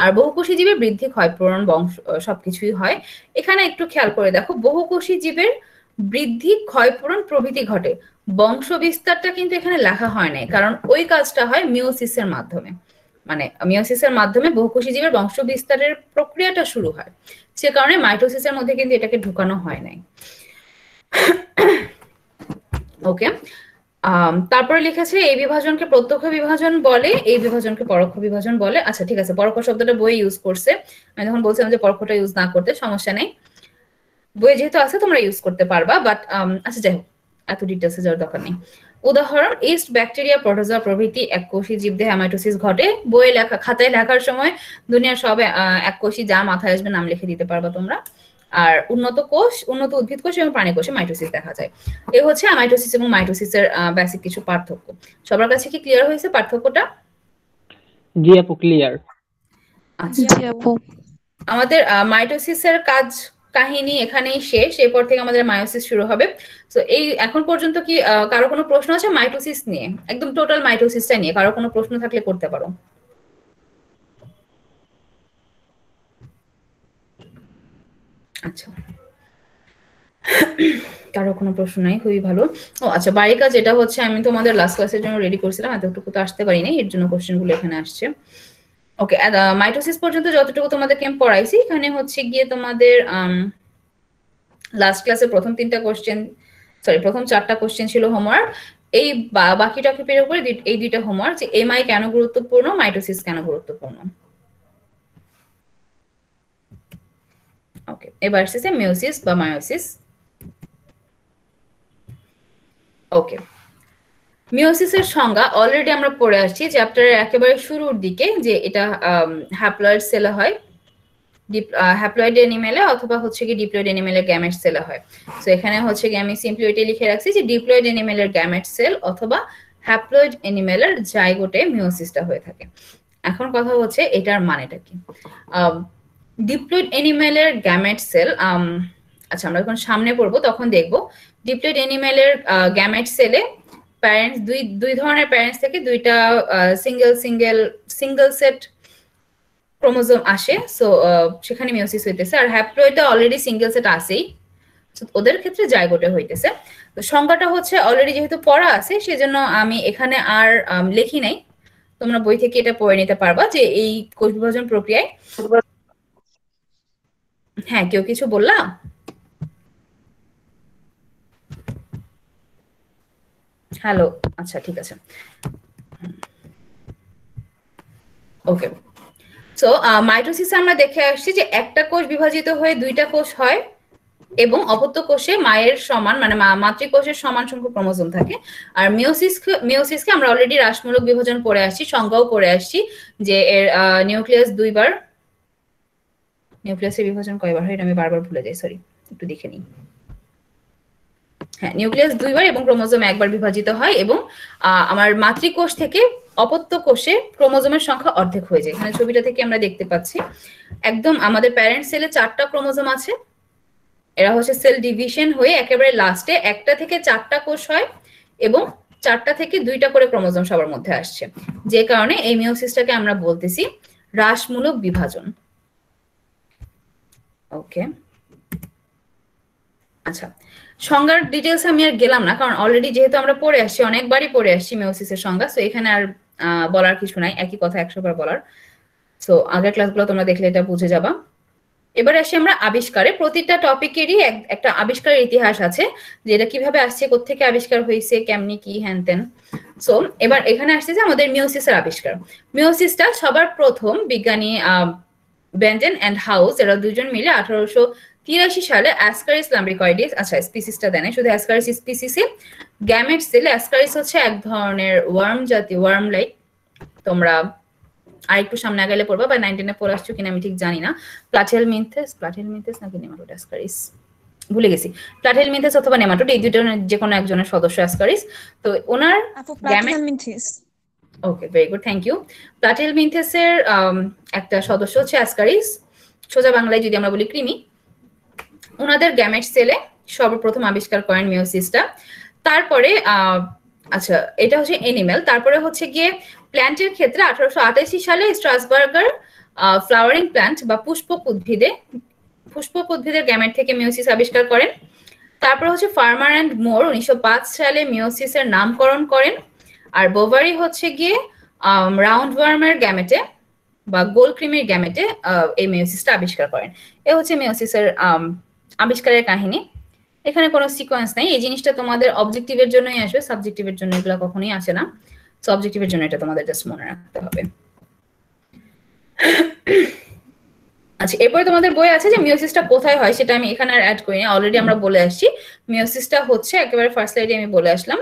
আর বহুকোষী জীবের বৃদ্ধি, ক্ষয়পূরণ, বংশ সবকিছুই হয়। এখানে একটু খেয়াল করে দেখো, বহুকোষী জীবের বৃদ্ধি, ক্ষয়পূরণ প্রভৃতি ঘটে, বংশবিস্তারটা কিন্তু এখানে লেখা হয় নাই, কারণ ওই কাজটা হয় মিওসিসের মাধ্যমে। মানে মিওসিসের মাধ্যমে বহুকোষী জীবের বংশ বিস্তারের প্রক্রিয়াটা শুরু হয়, সে কারণে মাইটোসিসের মধ্যে কিন্তু এটাকে ঢুকানো হয় নাই। ওকে, তারপরে লিখেছে এই বিভাজনকে প্রত্যক্ষ বিভাজন বলে, এই বিভাজনকে পরোক্ষ বিভাজন বলে। আচ্ছা ঠিক আছে, পরোক্ষ শব্দটা বই ইউজ করছে, আমি তখন বলছিলাম যে পরোক্ষটা ইউজ না করতে, সমস্যা নেই, বই যেহেতু আছে তোমরা ইউজ করতে পারবা, বাট আচ্ছা যাই হোক, এত ডিটেলসে যাওয়ার দরকার নেই। উদাহরণ, ইস্ট, ব্যাকটেরিয়া, প্রোটোজোয়া প্রভৃতি এককোষী জীবদেহে অ্যামাইটোসিস ঘটে। বইয়ে লেখা, খাতায় লেখার সময় দুনিয়ার সব এককোষী যা মাথায় আসবে নাম লিখে দিতে পারবা তোমরা। আর উন্নত কোষ, উন্নত উদ্ভিদ কোষ এবং প্রাণী কোষে মাইটোসিস দেখা যায়। এই হচ্ছে অ্যামাইটোসিস এবং মাইটোসিসের বেসিক কিছু পার্থক্য। সবার কাছে কি ক্লিয়ার হয়েছে পার্থক্যটা? জি আপু, ক্লিয়ার। আচ্ছা জি আপু। আমাদের মাইটোসিসের কাহিনী এখানেই শেষ, এরপর থেকে আমাদের মায়োসিস শুরু হবে। তো এই এখন পর্যন্ত কি কারো কোনো প্রশ্ন আছে মাইটোসিস নিয়ে, একদম টোটাল মাইটোসিসটা নিয়ে কারো কোনো প্রশ্ন থাকলে করতে পারো। আচ্ছা, কারো কোনো প্রশ্ন নাই, খুবই ভালো। ও আচ্ছা, বাড়ির কাজ এটা হচ্ছে আমি তোমাদের লাস্ট ক্লাসের জন্য রেডি করছিলাম, এতটুকু তো আসতে পারি নাই, এর জন্য কোশ্চেনগুলো এখানে আসছে। ওকে, মাইটোসিস পর্যন্ত যতটুকু তোমাদেরকে আমি পড়াইছি, এখানে হচ্ছে গিয়ে তোমাদের লাস্ট ক্লাসে প্রথম 3টা কোশ্চেন, সরি প্রথম 4টা কোশ্চেন ছিল হোমওয়ার্ক। এই বাকি টপিকের উপরে এই 2টা হোমওয়ার্ক, যে এমআই কেন গুরুত্বপূর্ণ, মাইটোসিস কেন গুরুত্বপূর্ণ। ওকে, এবার আসছে মিওসিস বা মায়োসিস। ওকে, মিওসিসের সংজ্ঞা অলরেডি আমরা পড়ে আসছি চ্যাপ্টারের একেবারে শুরুর দিকে, যে এটা হ্যাপ্লয়েড সেলে হয়, হ্যাপ্লয়েড অ্যানিমেলে অথবা হচ্ছে কি ডিপ্লয়েড অ্যানিমেলের গ্যামেট সেলে হয়। সো এখানে হচ্ছে কি আমি সিম্পলি ওইটাই লিখে রাখছি যে ডিপ্লয়েড অ্যানিমেলের গ্যামেট সেল অথবা হ্যাপ্লয়েড অ্যানিমেলের জাইগোটে মিওসিসটা হয়ে থাকে। এখন কথা হচ্ছে এটার মানেটা কি। ডিপ্লয়েড অ্যানিমেলের গ্যামেট সেল, আচ্ছা আমরা যখন সামনে পড়বো তখন দেখবো ডিপ্লয়েড অ্যানিমেলের গ্যামেট সেলে প্যারেন্টস দুই ধরনের প্যারেন্টস থেকে দুইটা সিঙ্গেল সেট ক্রোমোজোম আসে। সো সেখানে মিওসিস হইতেছে। আর হ্যাপ্লয়েডে অলরেডি সিঙ্গেল সেট আসেই, ওদের ক্ষেত্রে জাইগোটে হইতেছে। তো সংজ্ঞাটা হচ্ছে অলরেডি যেহেতু পড়া আছে সেজন্য আমি এখানে আর লিখি নাই, তোমরা বই থেকে এটা পড়ে নিতে পারবা যে এই কোষ বিভাজন প্রক্রিয়ায়। হ্যাঁ, কেউ কিছু বললা? হ্যালো, আচ্ছা ঠিক আছে, ওকে। সো মাইটোসিসে আমরা দেখে আসছি যে একটা কোষ বিভাজিত হয়ে 2টা কোষ হয় এবং অপত্য কোষে মায়ের সমান মানে মাতৃকোষের সমান সংখ্যক ক্রোমোজোম থাকে। আর মিওসিসকে আমরা অলরেডি হ্রাসমূলক বিভাজন পড়ে আসছি, সংজ্ঞাও পড়ে আসছি যে এর নিউক্লিয়াস 2বার, নিউক্লিয়াসের বিভাজন কয়বার হয় এটা আমি বারবার ভুলে যাই, সরি একটু দেখে নিই। হ্যাঁ, নিউক্লিয়াস 2 বার এবং ক্রোমোজোম 1 বার বিভাজিত হয় এবং আমার মাতৃকোষ থেকে অপত্য কোষে ক্রোমোজোমের সংখ্যা অর্ধেক হয়ে যায়। এখানে ছবিটা থেকে আমরা দেখতে পাচ্ছি একদম আমাদের প্যারেন্ট সেলে 4টা ক্রোমোজোম আছে। এরা হচ্ছে সেল ডিভিশন হয়ে একেবারে লাস্টে 1টা থেকে 4টা কোষ হয় এবং 4টা থেকে 2টা করে ক্রোমোজোম সবার মধ্যে আসছে, যে কারণে এই মিওসিসটাকে আমরা বলতেছি হ্রাসমূলক বিভাজন। ওকে, আচ্ছা, সংজ্ঞার ডিটেলস আমি আর গেলাম না, কারণ অলরেডি যেহেতু আমরা পড়ে আসছি, অনেকবারই পড়ে আসছি মিওসিসের সংজ্ঞা, সো এখানে আর বলার কিছু নাই, একই কথা 100 বার বলার। সো আগের ক্লাসগুলো তোমরা দেখলে এটা বুঝে যাবা। এবার আসি আমরা আবিষ্কারে। প্রতিটা টপিকেরই একটা আবিষ্কারের ইতিহাস আছে, যে এটা কিভাবে আসছে, কোত্থেকে আবিষ্কার হয়েছে, কেমনি কি হ্যান তেন। সো এবার এখানে আসছে যে আমাদের মিওসিসের আবিষ্কার। মিওসিসটা সবার প্রথম বিজ্ঞানী বেন্ডেন এন্ড হাউস, এরা দুজন মিলে 1883 সালে অ্যাসকারিস লাম্ব্রিকয়েডিস, আচ্ছা স্পিসিসটা দেন শুধু অ্যাসকারিস স্পিসিসে গ্যামেট সেল। অ্যাসকারিস হচ্ছে এক ধরনের ওয়ার্ম জাতীয়, ওয়ার্ম লাইক, তোমরা আরেকটু সামনে গেলে পড়বা বা 19 এ পড়ে আসছো কিনা আমি ঠিক জানি না। প্লাটিহেলমিনথেস নাকি নেমাটোড অ্যাসকারিস, ভুলে গেছি। প্লাটিহেলমিনথেস অথবা নেমাটোড, এই দুটোর যে কোনো একজনের সদস্য অ্যাসকারিস। তো ওনার Platyhelminthes. Okay, very good, thank you. প্লাটিহেলমিনথেসের একটা সদস্য হচ্ছে অ্যাসকারিস, সোজা বাংলায় যদি আমরা বলি কৃমি। ওনাদের গ্যামেট সেলে সর্বপ্রথম আবিষ্কার করেন মিওসিসটা। তারপরে আচ্ছা, এটা হচ্ছে এনিম্যাল। তারপরে হচ্ছে গিয়ে প্ল্যান্টের ক্ষেত্রে 1888 সালে স্ট্রাসবার্গার ফ্লাওয়ারিং প্ল্যান্ট বা পুষ্পক উদ্ভিদের গ্যামেট থেকে মিওসিস আবিষ্কার করেন। তারপর হচ্ছে ফার্মার অ্যান্ড মোর 1905 সালে মিওসিসের নামকরণ করেন। আর বোভারি হচ্ছে গিয়ে রাউন্ড ওয়ার্মের গ্যামেটে বা গোল ক্রিমের গ্যামেটে এই মিওসিসটা আবিষ্কার করেন। এ হচ্ছে মিওসিসের আবিষ্কারের কাহিনী। এখানে কোনো সিকোয়েন্স নাই, এই জিনিসটা তোমাদের অবজেক্টিভের জন্যই আসবে, সাবজেক্টিভের জন্য এগুলো কখনোই আসে না। সো অবজেক্টিভের জন্য এটা তোমাদের জাস্ট মনে রাখতে হবে। আচ্ছা, এরপরে তোমাদের বই আছে যে মিওসিসটা কোথায় হয়, সেটা আমি এখানে আর অ্যাড করি না, অলরেডি আমরা বলে আসছি। মিওসিসটা হচ্ছে একেবারে ফার্স্ট স্লাইডে আমি বলে আসলাম,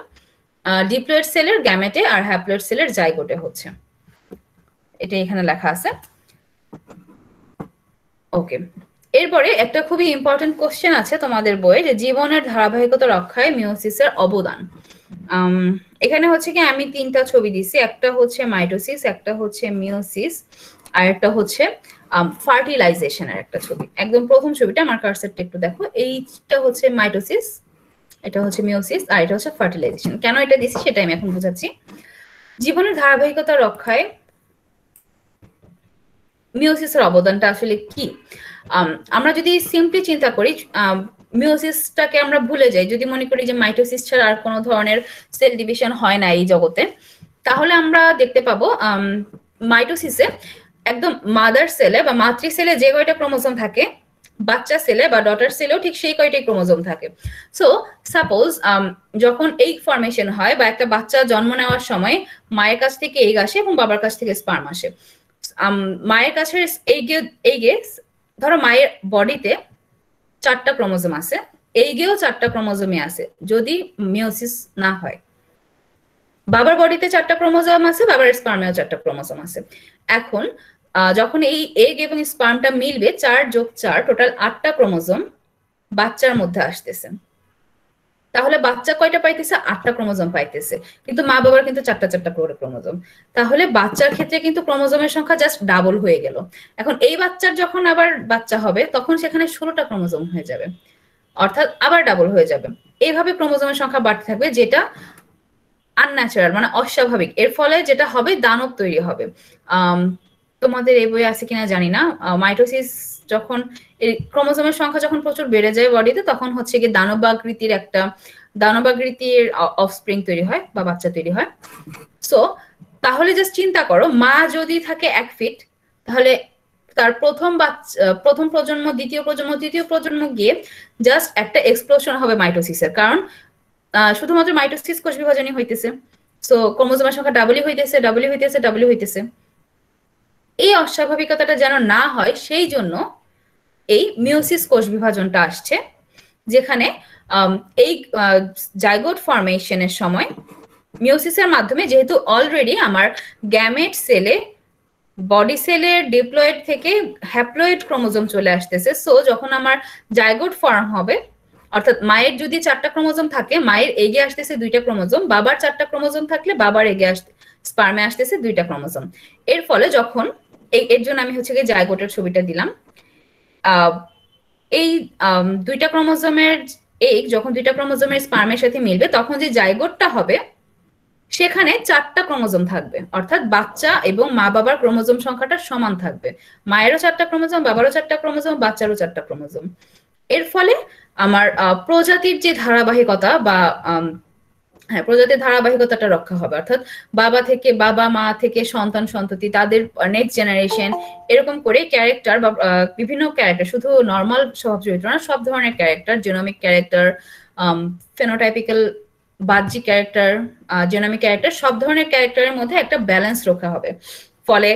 ডিপ্লয়েড সেলের গ্যামেটে আর হ্যাপ্লয়েড সেলের জাইগোটে হচ্ছে, এটা এখানে লেখা আছে। ওকে, এরপরে একটা খুবই ইম্পর্টেন্ট কোশ্চেন আছে তোমাদের বইয়ে, যে জীবনের ধারাবাহিকতা রক্ষায় মিওসিসের অবদান। এখানে হচ্ছে কি আমি 3টা ছবি দিছি, একটা হচ্ছে মাইটোসিস, একটা হচ্ছে মিওসিস, আর একটা হচ্ছে ফার্টিলাইজেশনের একটা ছবি। একদম প্রথম ছবিটা, আমার কার্সারটা একটু দেখো, এইটা হচ্ছে মাইটোসিস, এটা হচ্ছে মিওসিস, আর এটা হচ্ছে ফার্টিলাইজেশন। কেন এটা দিছি সেটা আমি এখন বুঝাচ্ছি। জীবনের ধারাবাহিকতা রক্ষায় মিওসিসের অবদানটা আসলে কি? আমরা যদি সিম্পলি চিন্তা করি, মিওসিসটাকে আমরা ভুলে যাই, যদি মনে করি যে মাইটোসিস ছাড়া আর কোনো ধরনের সেল ডিভিশন হয় না এই জগতে, তাহলে আমরা দেখতে পাবো মাইটোসিসে একদম মাদার সেলে বা মাতৃ সেলে যে কয়টা ক্রোমোজোম থাকে, বাচ্চা সেলে বা ডটার সেলেও ঠিক সেই কয়টাই ক্রোমোজোম থাকে। সো সাপোজ যখন এগ ফর্মেশন হয় বা একটা বাচ্চা জন্ম নেওয়ার সময় মায়ের কাছ থেকে এগ আসে এবং বাবার কাছ থেকে স্পার্ম আসে। মায়ের কাছে এগে ধরো মায়ের বডিতে 4টা ক্রোমোজোম আছে, এইগেও 4টা ক্রোমোজোমই আছে যদি মিওসিস না হয়। বাবার বডিতে 4টা ক্রোমোজোম আছে, বাবার স্পার্মেও 4টা ক্রোমোজোম আছে। এখন যখন এই এগ এবং স্পার্মটা মিলবে, 4 যোগ 4 টোটাল 8টা ক্রোমোজোম বাচ্চার মধ্যে আসতেছে। তাহলে বাচ্চা কয়টা পাইতেছে? 8টা ক্রোমোজোম পাইতেছে, কিন্তু মা বাবার কিন্তু 4টা করে ক্রোমোজোম। তাহলে বাচ্চার ক্ষেত্রে কিন্তু ক্রোমোজোমের সংখ্যা জাস্ট ডাবল হয়ে গেল। এখন এই বাচ্চার যখন আবার বাচ্চা হবে, তখন সেখানে 16টা ক্রোমোজোম হয়ে যাবে, অর্থাৎ আবার ডাবল হয়ে যাবে। এইভাবে ক্রোমোজোমের সংখ্যা বাড়তে থাকবে, যেটা আনন্যাচারাল, মানে অস্বাভাবিক। এর ফলে যেটা হবে, দানব তৈরি হবে। তোমাদের এই বই আছে কিনা জানি না, মাইটোসিস যখন এই ক্রোমোজোমের সংখ্যা যখন প্রচুর বেড়ে যায় বডিতে, তখন হচ্ছে কি দানবাকৃতির অফস্প্রিং তৈরি হয় বা বাচ্চা তৈরি হয়। সো তাহলে জাস্ট চিন্তা করো, মা যদি থাকে 1 ফিট, তাহলে তার প্রথম প্রজন্ম, দ্বিতীয় প্রজন্ম, তৃতীয় প্রজন্ম গিয়ে জাস্ট একটা এক্সপ্লোশন হবে মাইটোসিসের, কারণ শুধুমাত্র মাইটোসিস কোষ বিভাজনই হইতেছে। সো ক্রোমোজোমের সংখ্যা ডাবলই হইতেছে। এই অস্বাভাবিকতাটা যেন না হয়, সেই জন্য এই মিওসিস কোষ বিভাজনটা আসছে, যেখানে এই জাইগোট ফরমেশনের সময় মিওসিসের মাধ্যমে, যেহেতু অলরেডি আমার গ্যামেট সেলে, বডি সেলের ডিপ্লয়েড থেকে হ্যাপ্লয়েড ক্রোমোজোম চলে আসতেছে, সো যখন আমার জাইগোট ফর্ম হবে, অর্থাৎ মায়ের যদি 4টা ক্রোমোজোম থাকে, মায়ের এগিয়ে আসতেছে 2টা ক্রোমোজোম, বাবার 4টা ক্রোমোজোম থাকলে বাবার এগিয়ে স্পার্মে আসতেছে 2টা ক্রোমোজোম। এর ফলে যখন এর জন্য আমি হচ্ছে গিয়ে জাইগোটের ছবিটা দিলাম। এই 2টা ক্রোমোজোমের এগ যখন 2টা ক্রোমোজোমের স্পার্মের সাথে মিলবে, তখন যে জাইগোটটা হবে সেখানে 4টা ক্রোমোজোম থাকবে, অর্থাৎ বাচ্চা এবং মা বাবার ক্রোমোজোম সংখ্যাটা সমান থাকবে। মায়েরও 4টা ক্রোমোজোম, বাবারও 4টা ক্রোমোজোম, বাচ্চারও 4টা ক্রোমোজোম। এর ফলে আমার প্রজাতির যে ধারাবাহিকতা বা হ্যাঁ, প্রজাতির ধারাবাহিকতাটা রক্ষা হবে, অর্থাৎ বাবা মা থেকে সন্তান সন্ততি, তাদের নেক্সট জেনারেশন, এরকম করে ক্যারেক্টার বা বিভিন্ন ক্যারেক্টার, শুধু নর্মাল স্বভাব চরিত্র না, সব ধরনের ক্যারেক্টার, জেনোমিক ক্যারেক্টার, ফেনোটাইপিক্যাল বাহ্যিক ক্যারেক্টার, জেনোমিক ক্যারেক্টার, সব ধরনের ক্যারেক্টারের মধ্যে একটা ব্যালেন্স রক্ষা হবে। ফলে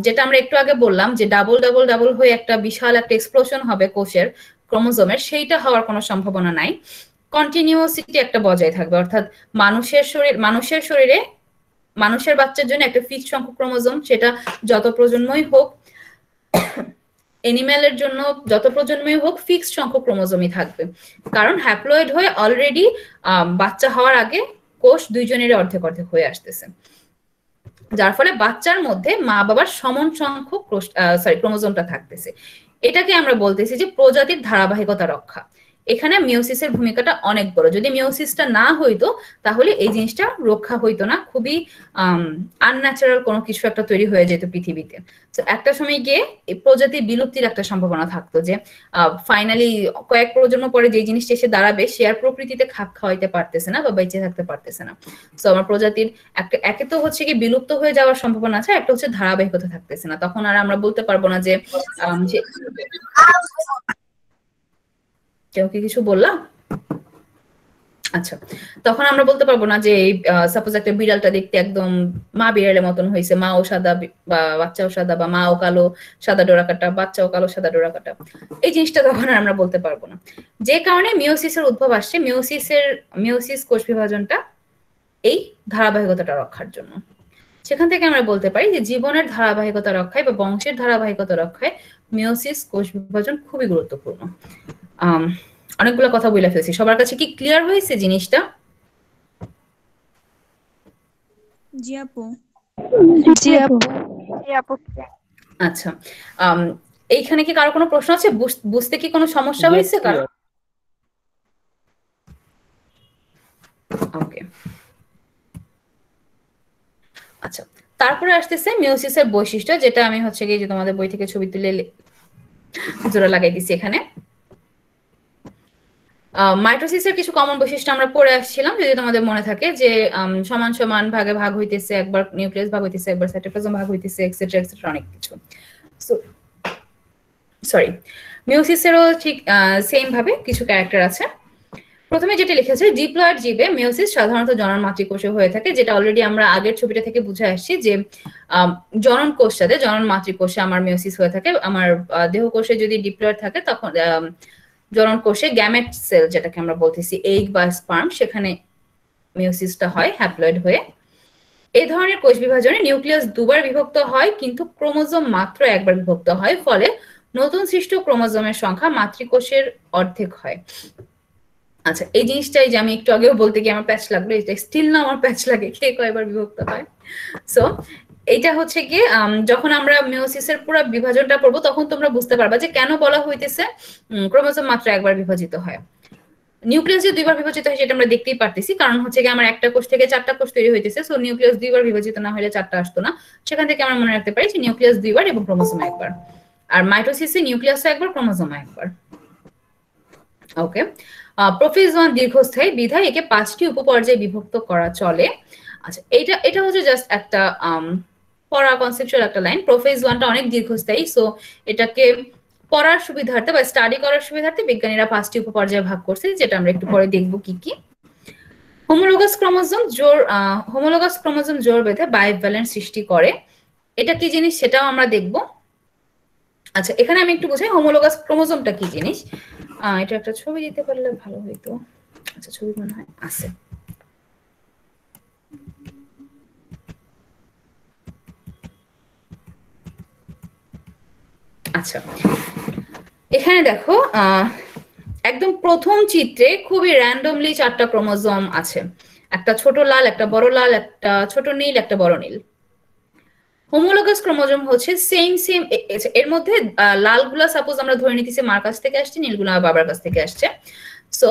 যেটা আমরা একটু আগে বললাম যে ডাবল ডাবল ডাবল হয়ে একটা বিশাল একটা এক্সপ্লোশন হবে কোষের ক্রোমোজোমের, সেইটা হওয়ার কোনো সম্ভাবনা নাই। কন্টিনিউসিটি একটা বজায় থাকবে, অর্থাৎ মানুষের শরীরে মানুষের বাচ্চার জন্য একটা ফিক্সড সংখ্যক ক্রোমোজোম, সেটা যত প্রজন্মই হোক, অ্যানিমেলের জন্য যত প্রজন্মই হোক ফিক্সড সংখ্যক ক্রোমোজোমই থাকবে, কারণ হ্যাপ্লয়েড হয়ে অলরেডি বাচ্চা হওয়ার আগে কোষ দুইজনেরই অর্ধেক অর্ধেক হয়ে আসতেছে, যার ফলে বাচ্চার মধ্যে মা বাবার সমান সংখ্যক ক্রোমোজোমটা থাকতেছে। এটাকে আমরা বলতেছি যে প্রজাতির ধারাবাহিকতা রক্ষা। এখানে মিওসিসের ভূমিকাটা অনেক বড়। যদি মিওসিসটা না হইতো তাহলে এই জিনিসটা রক্ষা হইতো না, খুবই আনন্যাচারাল কোনো কিছু একটা তৈরি হয়ে যেত পৃথিবীতে। তো একটা সময় গিয়ে এই প্রজাতির বিলুপ্তির একটা সম্ভাবনা থাকতো, যে ফাইনালি কয়েক প্রজন্ম পরে যে জিনিসটা এসে দাঁড়াবে সে আর প্রকৃতিতে খাপ খাওয়াইতে পারতেছে না বা বেঁচে থাকতে পারতেছে না। তো আমার প্রজাতির একে তো হচ্ছে কি বিলুপ্ত হয়ে যাওয়ার সম্ভাবনা আছে, একটা হচ্ছে ধারাবাহিকতা থাকতেছে না। তখন আর আমরা বলতে পারবো না যে কেউ কি কিছু বললাম? আচ্ছা, তখন আমরা বলতে পারবো না যে সাপোজ একটা বিড়ালটা দেখতে একদম মা বিড়ালের মতন হয়েছে, মাও সাদা বা বাচ্চাও সাদা, বা মাও কালো সাদা ডোরা কাটা, বাচ্চাও কালো সাদা ডোরা কাটা, এই জিনিসটা তখন আর আমরা বলতে পারবো না। যে কারণে মিওসিসের উদ্ভব আসছে, মিওসিস কোষ বিভাজনটা এই ধারাবাহিকতাটা রক্ষার জন্য। সেখান থেকে আমরা বলতে পারি যে জীবনের ধারাবাহিকতা রক্ষায় বা বংশের ধারাবাহিকতা রক্ষায় মিওসিস কোষ বিভাজন খুবই গুরুত্বপূর্ণ। অনেকগুলো কথা বলে ফেলছি, সবার কাছে কি ক্লিয়ার হয়েছে জিনিসটা? জি আপু। আচ্ছা, এইখানে কি কারো কোনো প্রশ্ন আছে? বুঝতে কি কোনো সমস্যা হয়েছে কারো? ওকে, আচ্ছা, তারপরে আসতেছে মিওসিসের বৈশিষ্ট্য, যেটা আমি হচ্ছে গিয়ে যে তোমাদের বই থেকে ছবি তুলে জোড়া লাগাই দিছি এখানে। মাইটোসিসের কিছু কমন বৈশিষ্ট্য আমরা পড়ে আসছিলাম, যদি তোমাদের মনে থাকে, যে সমান সমান ভাগে ভাগ হইতেছে, একবার নিউক্লিয়াস ভাগ হইতেছে, একবার সাইটোপ্লাজম ভাগ হইতেছে, এক্সেট্রা এক্সেট্রা, অনেক কিছু। সরি, মিওসিসেরও ঠিক সেম ভাবে কিছু ক্যারেক্টার আছে। প্রথমে যেটা লিখেছে, ডিপ্লয়েড জীবে মিওসিস সাধারণত জনন মাতৃকোষে হয়ে থাকে, যেটা অলরেডি আমরা আগের ছবিটা থেকে বুঝে আসছি যে জনন কোষটাতে, জনন মাতৃকোষে আমার মিওসিস হয়ে থাকে। আমার দেহকোষে যদি ডিপ্লয়েড থাকে তখন জনন কোষে গ্যামেট সেল, যেটাকে আমরা বলতেছি এগ বা স্পার্ম, সেখানে মিওসিসটা হয় হ্যাপ্লয়েড হয়ে। এই ধরনের কোষ বিভাজনে নিউক্লিয়াস দুবার বিভক্ত হয়, কিন্তু ক্রোমোজোম মাত্র একবার বিভক্ত হয়, ফলে নতুন সৃষ্ট ক্রোমোজোমের সংখ্যা মাতৃকোষের অর্ধেক হয়। আচ্ছা, এই জিনিসটাই যে আমি একটু আগেও বলতে গিয়ে আমার প্যাচ লাগলো, এটা স্টিল না আমার প্যাচ লাগে, কে কয়বার বিভক্ত হয়। সো এটা হচ্ছে কি, যখন আমরা মিওসিসের পুরো বিভাজনটা পড়বো তখন তোমরা বুঝতে পারবা যে কেন বলা হইতেছে ক্রোমোজোম মাত্র একবার বিভাজিত হয়। নিউক্লিয়াস যে দুইবার বিভাজিত হয় সেটা আমরা দেখতেই পারতেছি, কারণ হচ্ছে কি আমার একটা কোষ থেকে 4টা কোষ তৈরি হইতেছে, সো নিউক্লিয়াস দুইবার বিভাজিত না হলে 4টা আসতো না। সেখান থেকে আমরা মনে রাখতে পারি যে নিউক্লিয়াস দুইবার এবং ক্রোমোজোম একবার। আর মাইটোসিসে নিউক্লিয়াসও একবার, ক্রোমোজোম একবার। ওকে, প্রোফেজ 1 দীর্ঘস্থায়ী বিধায় একে 5টি উপপর্যায়ে বিভক্ত করা চলে। আচ্ছা, এটা হচ্ছে জাস্ট একটা পড়া কনসেপচুয়াল একটা লাইন। প্রোফেজ 1টা অনেক দীর্ঘস্থায়ী, সো এটাকে পড়ার সুবিধার্থে বা স্টাডি করার সুবিধার্থে বিজ্ঞানীরা 5টি উপপর্যায়ে ভাগ করছে, যেটা আমরা একটু পরে দেখব কি কি। হোমোলোগাস ক্রোমোজোম জোড় বেঁধে বাইভ্যালেন্ট সৃষ্টি করে, এটা কি জিনিস সেটাও আমরা দেখব। আচ্ছা, এখানে আমি একটু বুঝাই হোমোলোগাস ক্রোমোজোমটা কি জিনিস। এটা একটা ছবি দিতে পারলে ভালো হইতো। আচ্ছা, ছবি মনে হয় আছে। আচ্ছা, এখানে দেখো একদম প্রথম চিত্রে খুবই র্যান্ডমলি 4টা ক্রোমোজোম আছে, একটা ছোট লাল, একটা বড় লাল, একটা ছোট নীল, একটা বড় নীল। হোমোলোগাস ক্রোমোজোম হচ্ছে সেম এর মধ্যে লালগুলা সাপোজ আমরা ধরে নিতেছি মার কাছ থেকে আসছে, নীলগুলা বাবার কাছ থেকে আসছে। সো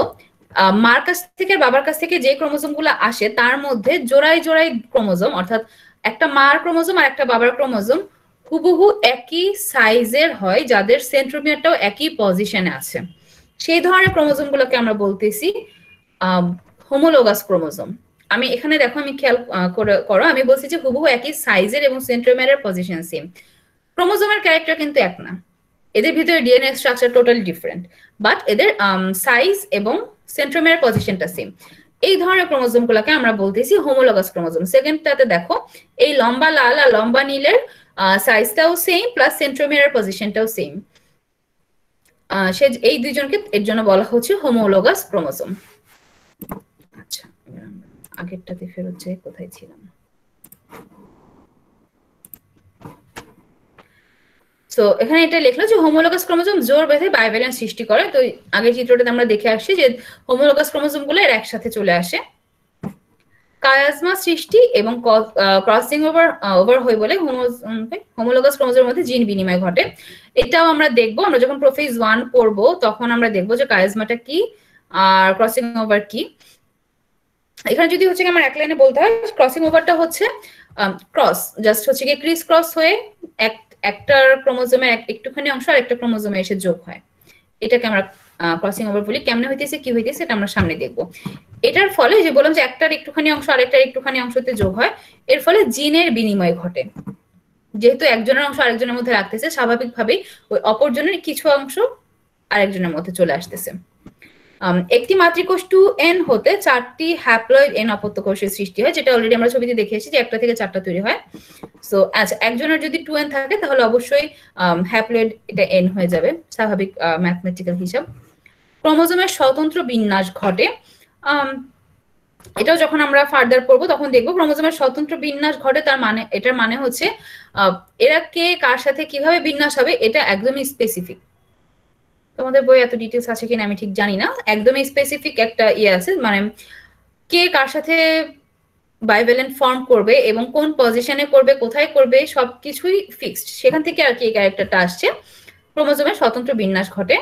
মার কাছ থেকে বাবার কাছ থেকে যে ক্রোমোজোম গুলো আসে তার মধ্যে জোড়ায় জোড়ায় ক্রোমোজোম, অর্থাৎ একটা মার ক্রোমোজোম আর একটা বাবার ক্রোমোজোম হুবহু একই সাইজের হয়, যাদের সেন্ট্রোমিয়ারটাও একই পজিশনে আছে। সেই ধরনের ক্রোমোজোম গুলোকে আমরা বলতেছি হোমোলোগাস ক্রোমোজোম। আমি এখানে দেখো, আমি খেয়াল করো, আমি বলছি যে হুবহু একই সাইজের এবং সেন্ট্রোমিয়ারের পজিশন সেম। ক্রোমোজোমের ক্যারেক্টার কিন্তু এক না, এদের ভিতরে DNA structure totally different, but এদের সাইজ এবং সেন্ট্রোমিয়ার পজিশনটা সেম। এই ধরনের ক্রোমোজোম গুলোকে আমরা বলতেছি হোমোলোগাস ক্রোমোজোম। সেকেন্ডটাতে দেখো, এই লম্বা লাল আর লম্বা নীলের সাইজটাও সেম প্লাস সেন্ট্রোমিয়ার পজিশনটাও সেম। এই দুইজনকে এর জন্য বলা হচ্ছে হোমোলোগাস ক্রোমোজোম। আচ্ছা, আগেরটাতে ফেরত যাই, কোথায় ছিলাম? সো এখানে এটা লিখলো যে হোমোলোগাস ক্রোমোজোম জোর বেঁধে বাইভ্যালেন্স সৃষ্টি করে। তো আগের চিত্রটাতে আমরা দেখে আসছি যে হোমোলোগাস ক্রোমোজোম গুলো এর একসাথে চলে আসে। কায়াজমা সৃষ্টি এবং ক্রসিং ওভার হয় বলে হোমোলোগাস ক্রোমোজোমের মধ্যে জিন বিনিময় ঘটে। এটাও আমরা দেখবো, আমরা যখন প্রোফেজ 1 পড়বো তখন আমরা দেখবো যে কায়াজমাটা কি আর ক্রসিং ওভার কি। এখানে যদি হচ্ছে আমার এক লাইনে বলতে হয়, ক্রসিং ওভারটা হচ্ছে ক্রস, জাস্ট হচ্ছে কি ক্রিস ক্রস হয়ে একটার ক্রোমোজোমের একটুখানি অংশ আর একটা ক্রোমোজোমে এসে যোগ হয়, এটাকে আমরা ক্রসিং ওভার বলি। কেমনে হইতেছে কি হইতেছে এটা আমরা সামনে দেখবো। এটার ফলে যে বললাম যে একটার একটুখানি অংশ আরেকটার একটুখানি অংশতে যোগ হয়, এর ফলে জিনের বিনিময় ঘটে। যেহেতু একজনের অংশ আরেকজনের মধ্যে রাখতেছে, স্বাভাবিকভাবেই ওই অপরজনের কিছু অংশ আরেকজনের মধ্যে চলে আসতেছে। একটি মাতৃকোষ 2n হতে 4টি হ্যাপ্লয়েড n অপত্য কোষের সৃষ্টি হয়, যেটা অলরেডি আমরা ছবিতে দেখে এসেছি যে একটা থেকে 4টা তৈরি হয়। সো আচ্ছা, একজনের যদি 2n থাকে তাহলে অবশ্যই হ্যাপ্লয়েড এটা n হয়ে যাবে, স্বাভাবিক ম্যাথমেটিক্যাল হিসাব। ক্রোমোজোমের স্বতন্ত্র বিন্যাস ঘটে, এটাও যখন আমরা ফার্দার পড়বো তখন দেখবো ক্রোমোজোমের স্বতন্ত্র বিন্যাস ঘটে। তার মানে, এটার মানে হচ্ছে এরা কে কার সাথে কিভাবে বিন্যাস হবে এটা একদমই স্পেসিফিক। তোমাদের বই এত ডিটেলস আছে কিনা আমি ঠিক জানি না, একদমই স্পেসিফিক একটা ইয়ে আছে, মানে কে কার সাথে বাইভ্যালেন্ট ফর্ম করবে এবং কোন পজিশনে করবে, কোথায় করবে, সবকিছুই ফিক্সড। সেখান থেকে আর কি এই ক্যারেক্টারটা আসছে, ক্রোমোজোমের স্বতন্ত্র বিন্যাস ঘটে।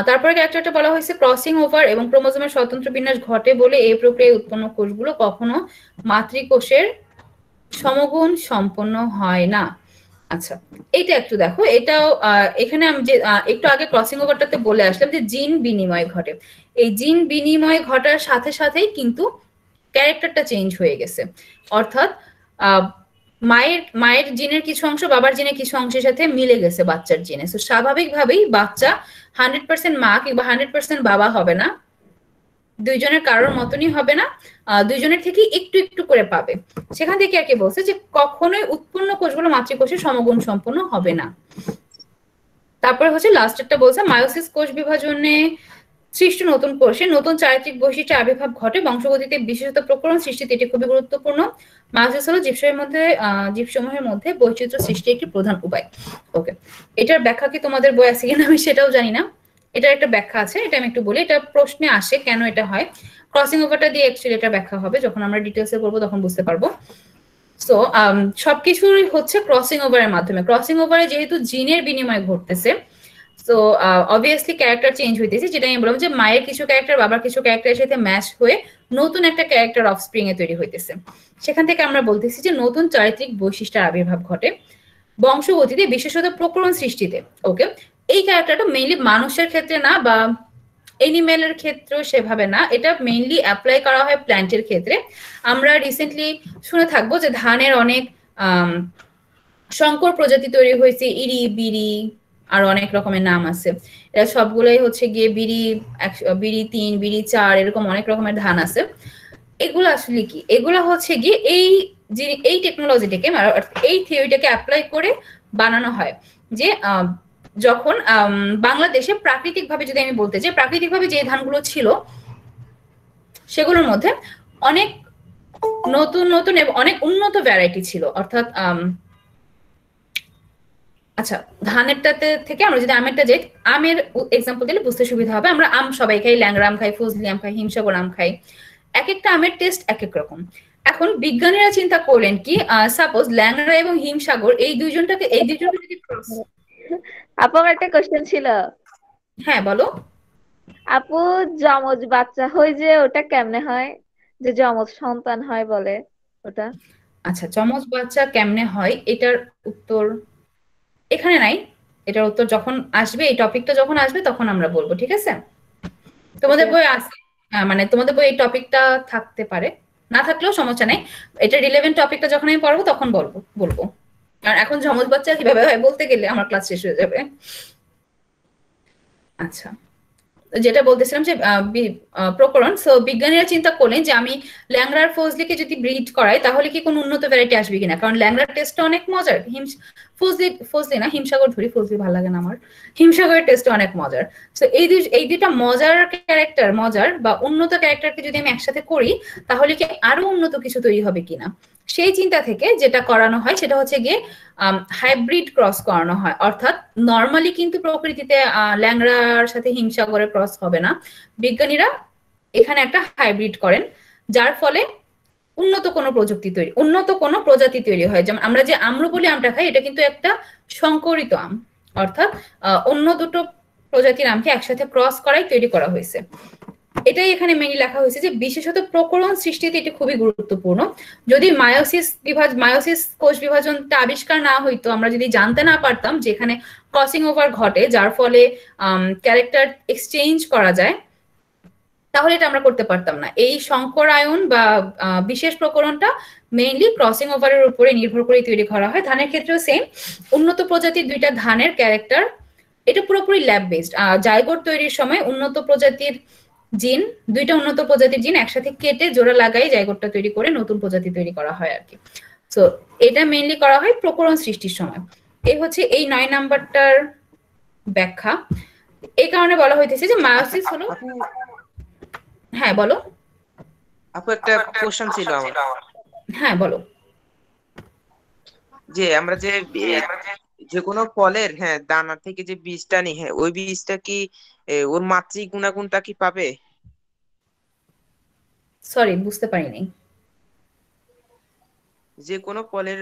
তারপরে ক্যারেক্টারটা বলা হয়েছে ক্রসিং ওভার এবং ক্রোমোজোমের স্বতন্ত্র বিন্যাস ঘটে বলে এই প্রক্রিয়ায় উৎপন্ন কোষগুলো কখনো মাতৃকোষের সমগুণ সম্পন্ন হয় না। আচ্ছা, এইটা একটু দেখো, এটাও এখানে আমি যে একটু আগে ক্রসিং ওভারটাতে বলে আসলাম যে জিন বিনিময় ঘটে। এই জিন বিনিময় ঘটার সাথে সাথেই কিন্তু ক্যারেক্টারটা চেঞ্জ হয়ে গেছে, অর্থাৎ মায়ের জিনের কিছু অংশ বাবার জিনের কিছু অংশের সাথে মিলে গেছে বাচ্চার জিনে। তো স্বাভাবিকভাবেই বাচ্চা 100% মা কিংবা 100% বাবা হবে না, দুইজনের কারোর মতনই হবে না, দুইজনের থেকে একটু একটু করে পাবে। সেখান থেকে আর কি বলছে যে কখনোই উৎপন্ন কোষগুলো মাতৃকোষের সমগুণ সম্পন্ন হবে না। তারপরে হচ্ছে লাস্টেরটা বলছে মায়োসিস কোষ বিভাজনে সৃষ্ট নতুন কোষে নতুন চারিত্রিক বৈশিষ্ট্যের আবির্ভাব ঘটে, বংশগতিতে বিশেষত প্রকরণ সৃষ্টিতে এটি খুবই গুরুত্বপূর্ণ। মায়োসিস হলো জীবসমূহের মধ্যে বৈচিত্র্য সৃষ্টির একটি প্রধান উপায়। ওকে, এটার ব্যাখ্যা কি তোমাদের বই আছে কিনা আমি সেটাও জানি না, এটার একটা ব্যাখ্যা আছে, এটা আমি একটু বলি। এটা প্রশ্নে আসে কেন এটা হয়, ক্রসিং ওভারটা দিয়ে অ্যাকচুয়ালি এটা ব্যাখ্যা হবে, যখন আমরা ডিটেলসে করবো তখন বুঝতে পারবো। সো সবকিছুই হচ্ছে ক্রসিং ওভারের মাধ্যমে। ক্রসিং ওভারে যেহেতু জিনের বিনিময় ঘটতেছে, সো অবভিয়াসলি ক্যারেক্টার চেঞ্জ হইতেছে, যেটা আমি বললাম যে মায়ের কিছু ক্যারেক্টার বাবার কিছু ক্যারেক্টারের সাথে ম্যাচ হয়ে নতুন একটা ক্যারেক্টার অফস্প্রিং এ তৈরি হইতেছে। সেখান থেকে আমরা বলতেছি যে নতুন চারিত্রিক বৈশিষ্ট্যের আবির্ভাব ঘটে বংশগতিতে বিশেষত প্রকরণ সৃষ্টিতে। ওকে, এই ক্যারেক্টারটা মেইনলি মানুষের ক্ষেত্রে না বা এনিম্যালের ক্ষেত্রেও সেভাবে না, এটা মেইনলি অ্যাপ্লাই করা হয় প্ল্যান্টের ক্ষেত্রে। আমরা রিসেন্টলি শুনে থাকবো যে ধানের অনেক সংকর প্রজাতি তৈরি হয়েছে, ইরি বিরি আর অনেক রকমের নাম আছে, এরা সবগুলোই হচ্ছে গিয়ে বিরি 3 বিরি 4 এরকম অনেক রকমের ধান আছে। এগুলো আসলে কি, এগুলো হচ্ছে গিয়ে এই টেকনোলজিটাকে এই থিওরিটাকে অ্যাপ্লাই করে বানানো হয় যে যখন বাংলাদেশে প্রাকৃতিকভাবে, যদি আমি বলতে চাই প্রাকৃতিকভাবে যে ধানগুলো ছিল সেগুলোর মধ্যে অনেক নতুন নতুন এবং অনেক উন্নত ভ্যারাইটি ছিল, অর্থাৎ আচ্ছা, ধানেরটাতে থেকে আমরা যদি আমেরটা যাই, আমের এক্সাম্পল দিলে বুঝতে সুবিধা হবে। আমরা আম সবাই খাই, ল্যাংড়া আম খাই, ফজলি আম খাই, হিমসাগর আম খাই। এক একটা আমের টেস্ট এক এক রকম। এখন বিজ্ঞানীরা চিন্তা করলেন কি, সাপোজ ল্যাংড়া এবং হিমসাগর এই দুইজনটাকে যদি cross। আপু আমার একটা কোশ্চেন ছিল। হ্যাঁ বলো। আপু যমজ বাচ্চা হয় যে ওটা কেমনে হয়, যে যমজ সন্তান হয় বলে ওটা? আচ্ছা, যমজ বাচ্চা কেমনে হয় এটার উত্তর এখানে নাই। এটার উত্তর যখন আসবে, এই টপিকটা যখন আসবে তখন আমরা বলবো, ঠিক আছে? তোমাদের বই আছে, মানে তোমাদের বই এই টপিকটা থাকতে পারে, না থাকলেও সমস্যা নেই। এটা রিলেভেন্ট টপিকটা যখন আমি পড়বো তখন বলবো। কারণ এখন যমজ বাচ্চা কিভাবে হয় বলতে গেলে আমার ক্লাস শেষ হয়ে যাবে। আচ্ছা, যেটা বলতেছিলাম যে প্রকরণ। সো বিজ্ঞানীরা চিন্তা করলেন যে আমি ল্যাংড়ার ফজলিকে যদি ব্রিড করাই তাহলে কি কোনো উন্নত ভ্যারাইটি আসবে কিনা, কারণ ল্যাংড়ার টেস্টটা অনেক মজার। ফজলি না, হিমসাগর ধরি, ফজলি ভালো লাগে না আমার, হিমসাগরের টেস্টটা অনেক মজার। সো এই দুইটা মজার বা উন্নত ক্যারেক্টারকে যদি আমি একসাথে করি তাহলে কি আরো উন্নত কিছু তৈরি হবে কিনা, সেই চিন্তা থেকে যেটা করানো হয় সেটা হচ্ছে গিয়ে হাইব্রিড ক্রস করানো হয়। অর্থাৎ নর্মালি কিন্তু প্রকৃতিতে ল্যাংড়ার সাথে হিমসাগরের ক্রস হবে না, বিজ্ঞানীরা এখানে একটা হাইব্রিড করেন, যার ফলে উন্নত কোনো প্রজাতি তৈরি হয়। যেমন আমরা যে আম্রপলি আমটা খাই, এটা কিন্তু একটা সংকরিত আম, অর্থাৎ অন্য দুটো প্রজাতির আমকে একসাথে ক্রস করাই তৈরি করা হয়েছে। এটাই এখানে মেইনলি লেখা হয়েছে যে বিশেষত প্রকরণ সৃষ্টিতে এটি খুবই গুরুত্বপূর্ণ। যদি মায়োসিস কোষ বিভাজনটা আবিষ্কার না হইতো, আমরা যদি জানতে না পারতাম যে এখানে ক্রসিং ওভার ঘটে যার ফলে ক্যারেক্টার এক্সচেঞ্জ করা যায়, তাহলে এটা আমরা করতে পারতাম না। এই সংকরায়ন বা বিশেষ প্রকরণটা মেইনলি ক্রসিং ওভারের উপরে নির্ভর করে তৈরি করা হয়। ধানের ক্ষেত্রেও সেম, উন্নত প্রজাতির দুইটা ধানের ক্যারেক্টার, এটা পুরোপুরি ল্যাব বেসড। জাইগোট তৈরির সময় দুইটা উন্নত প্রজাতির জিন একসাথে কেটে জোড়া লাগাই জাইগোটটা তৈরি করে নতুন প্রজাতি তৈরি করা হয় আর কি। সো এটা মেইনলি করা হয় প্রকরণ সৃষ্টির সময়। এই হচ্ছে এই 9 নাম্বারটার ব্যাখ্যা। এই কারণে বলা হইতেছে যে মায়োসিস হলো। হ্যাঁ বলো আপু, একটা কোশ্চেন ছিল আমার। হ্যাঁ বলো। যে আমরা যে কোনো ফলের দানা থেকে যে বীজটা নিই, ওই বীজটা কি ওর মাতৃ গুণাগুণটা কি পাবে? সরি, বুঝতে পারিনি। যে কোনো ফলের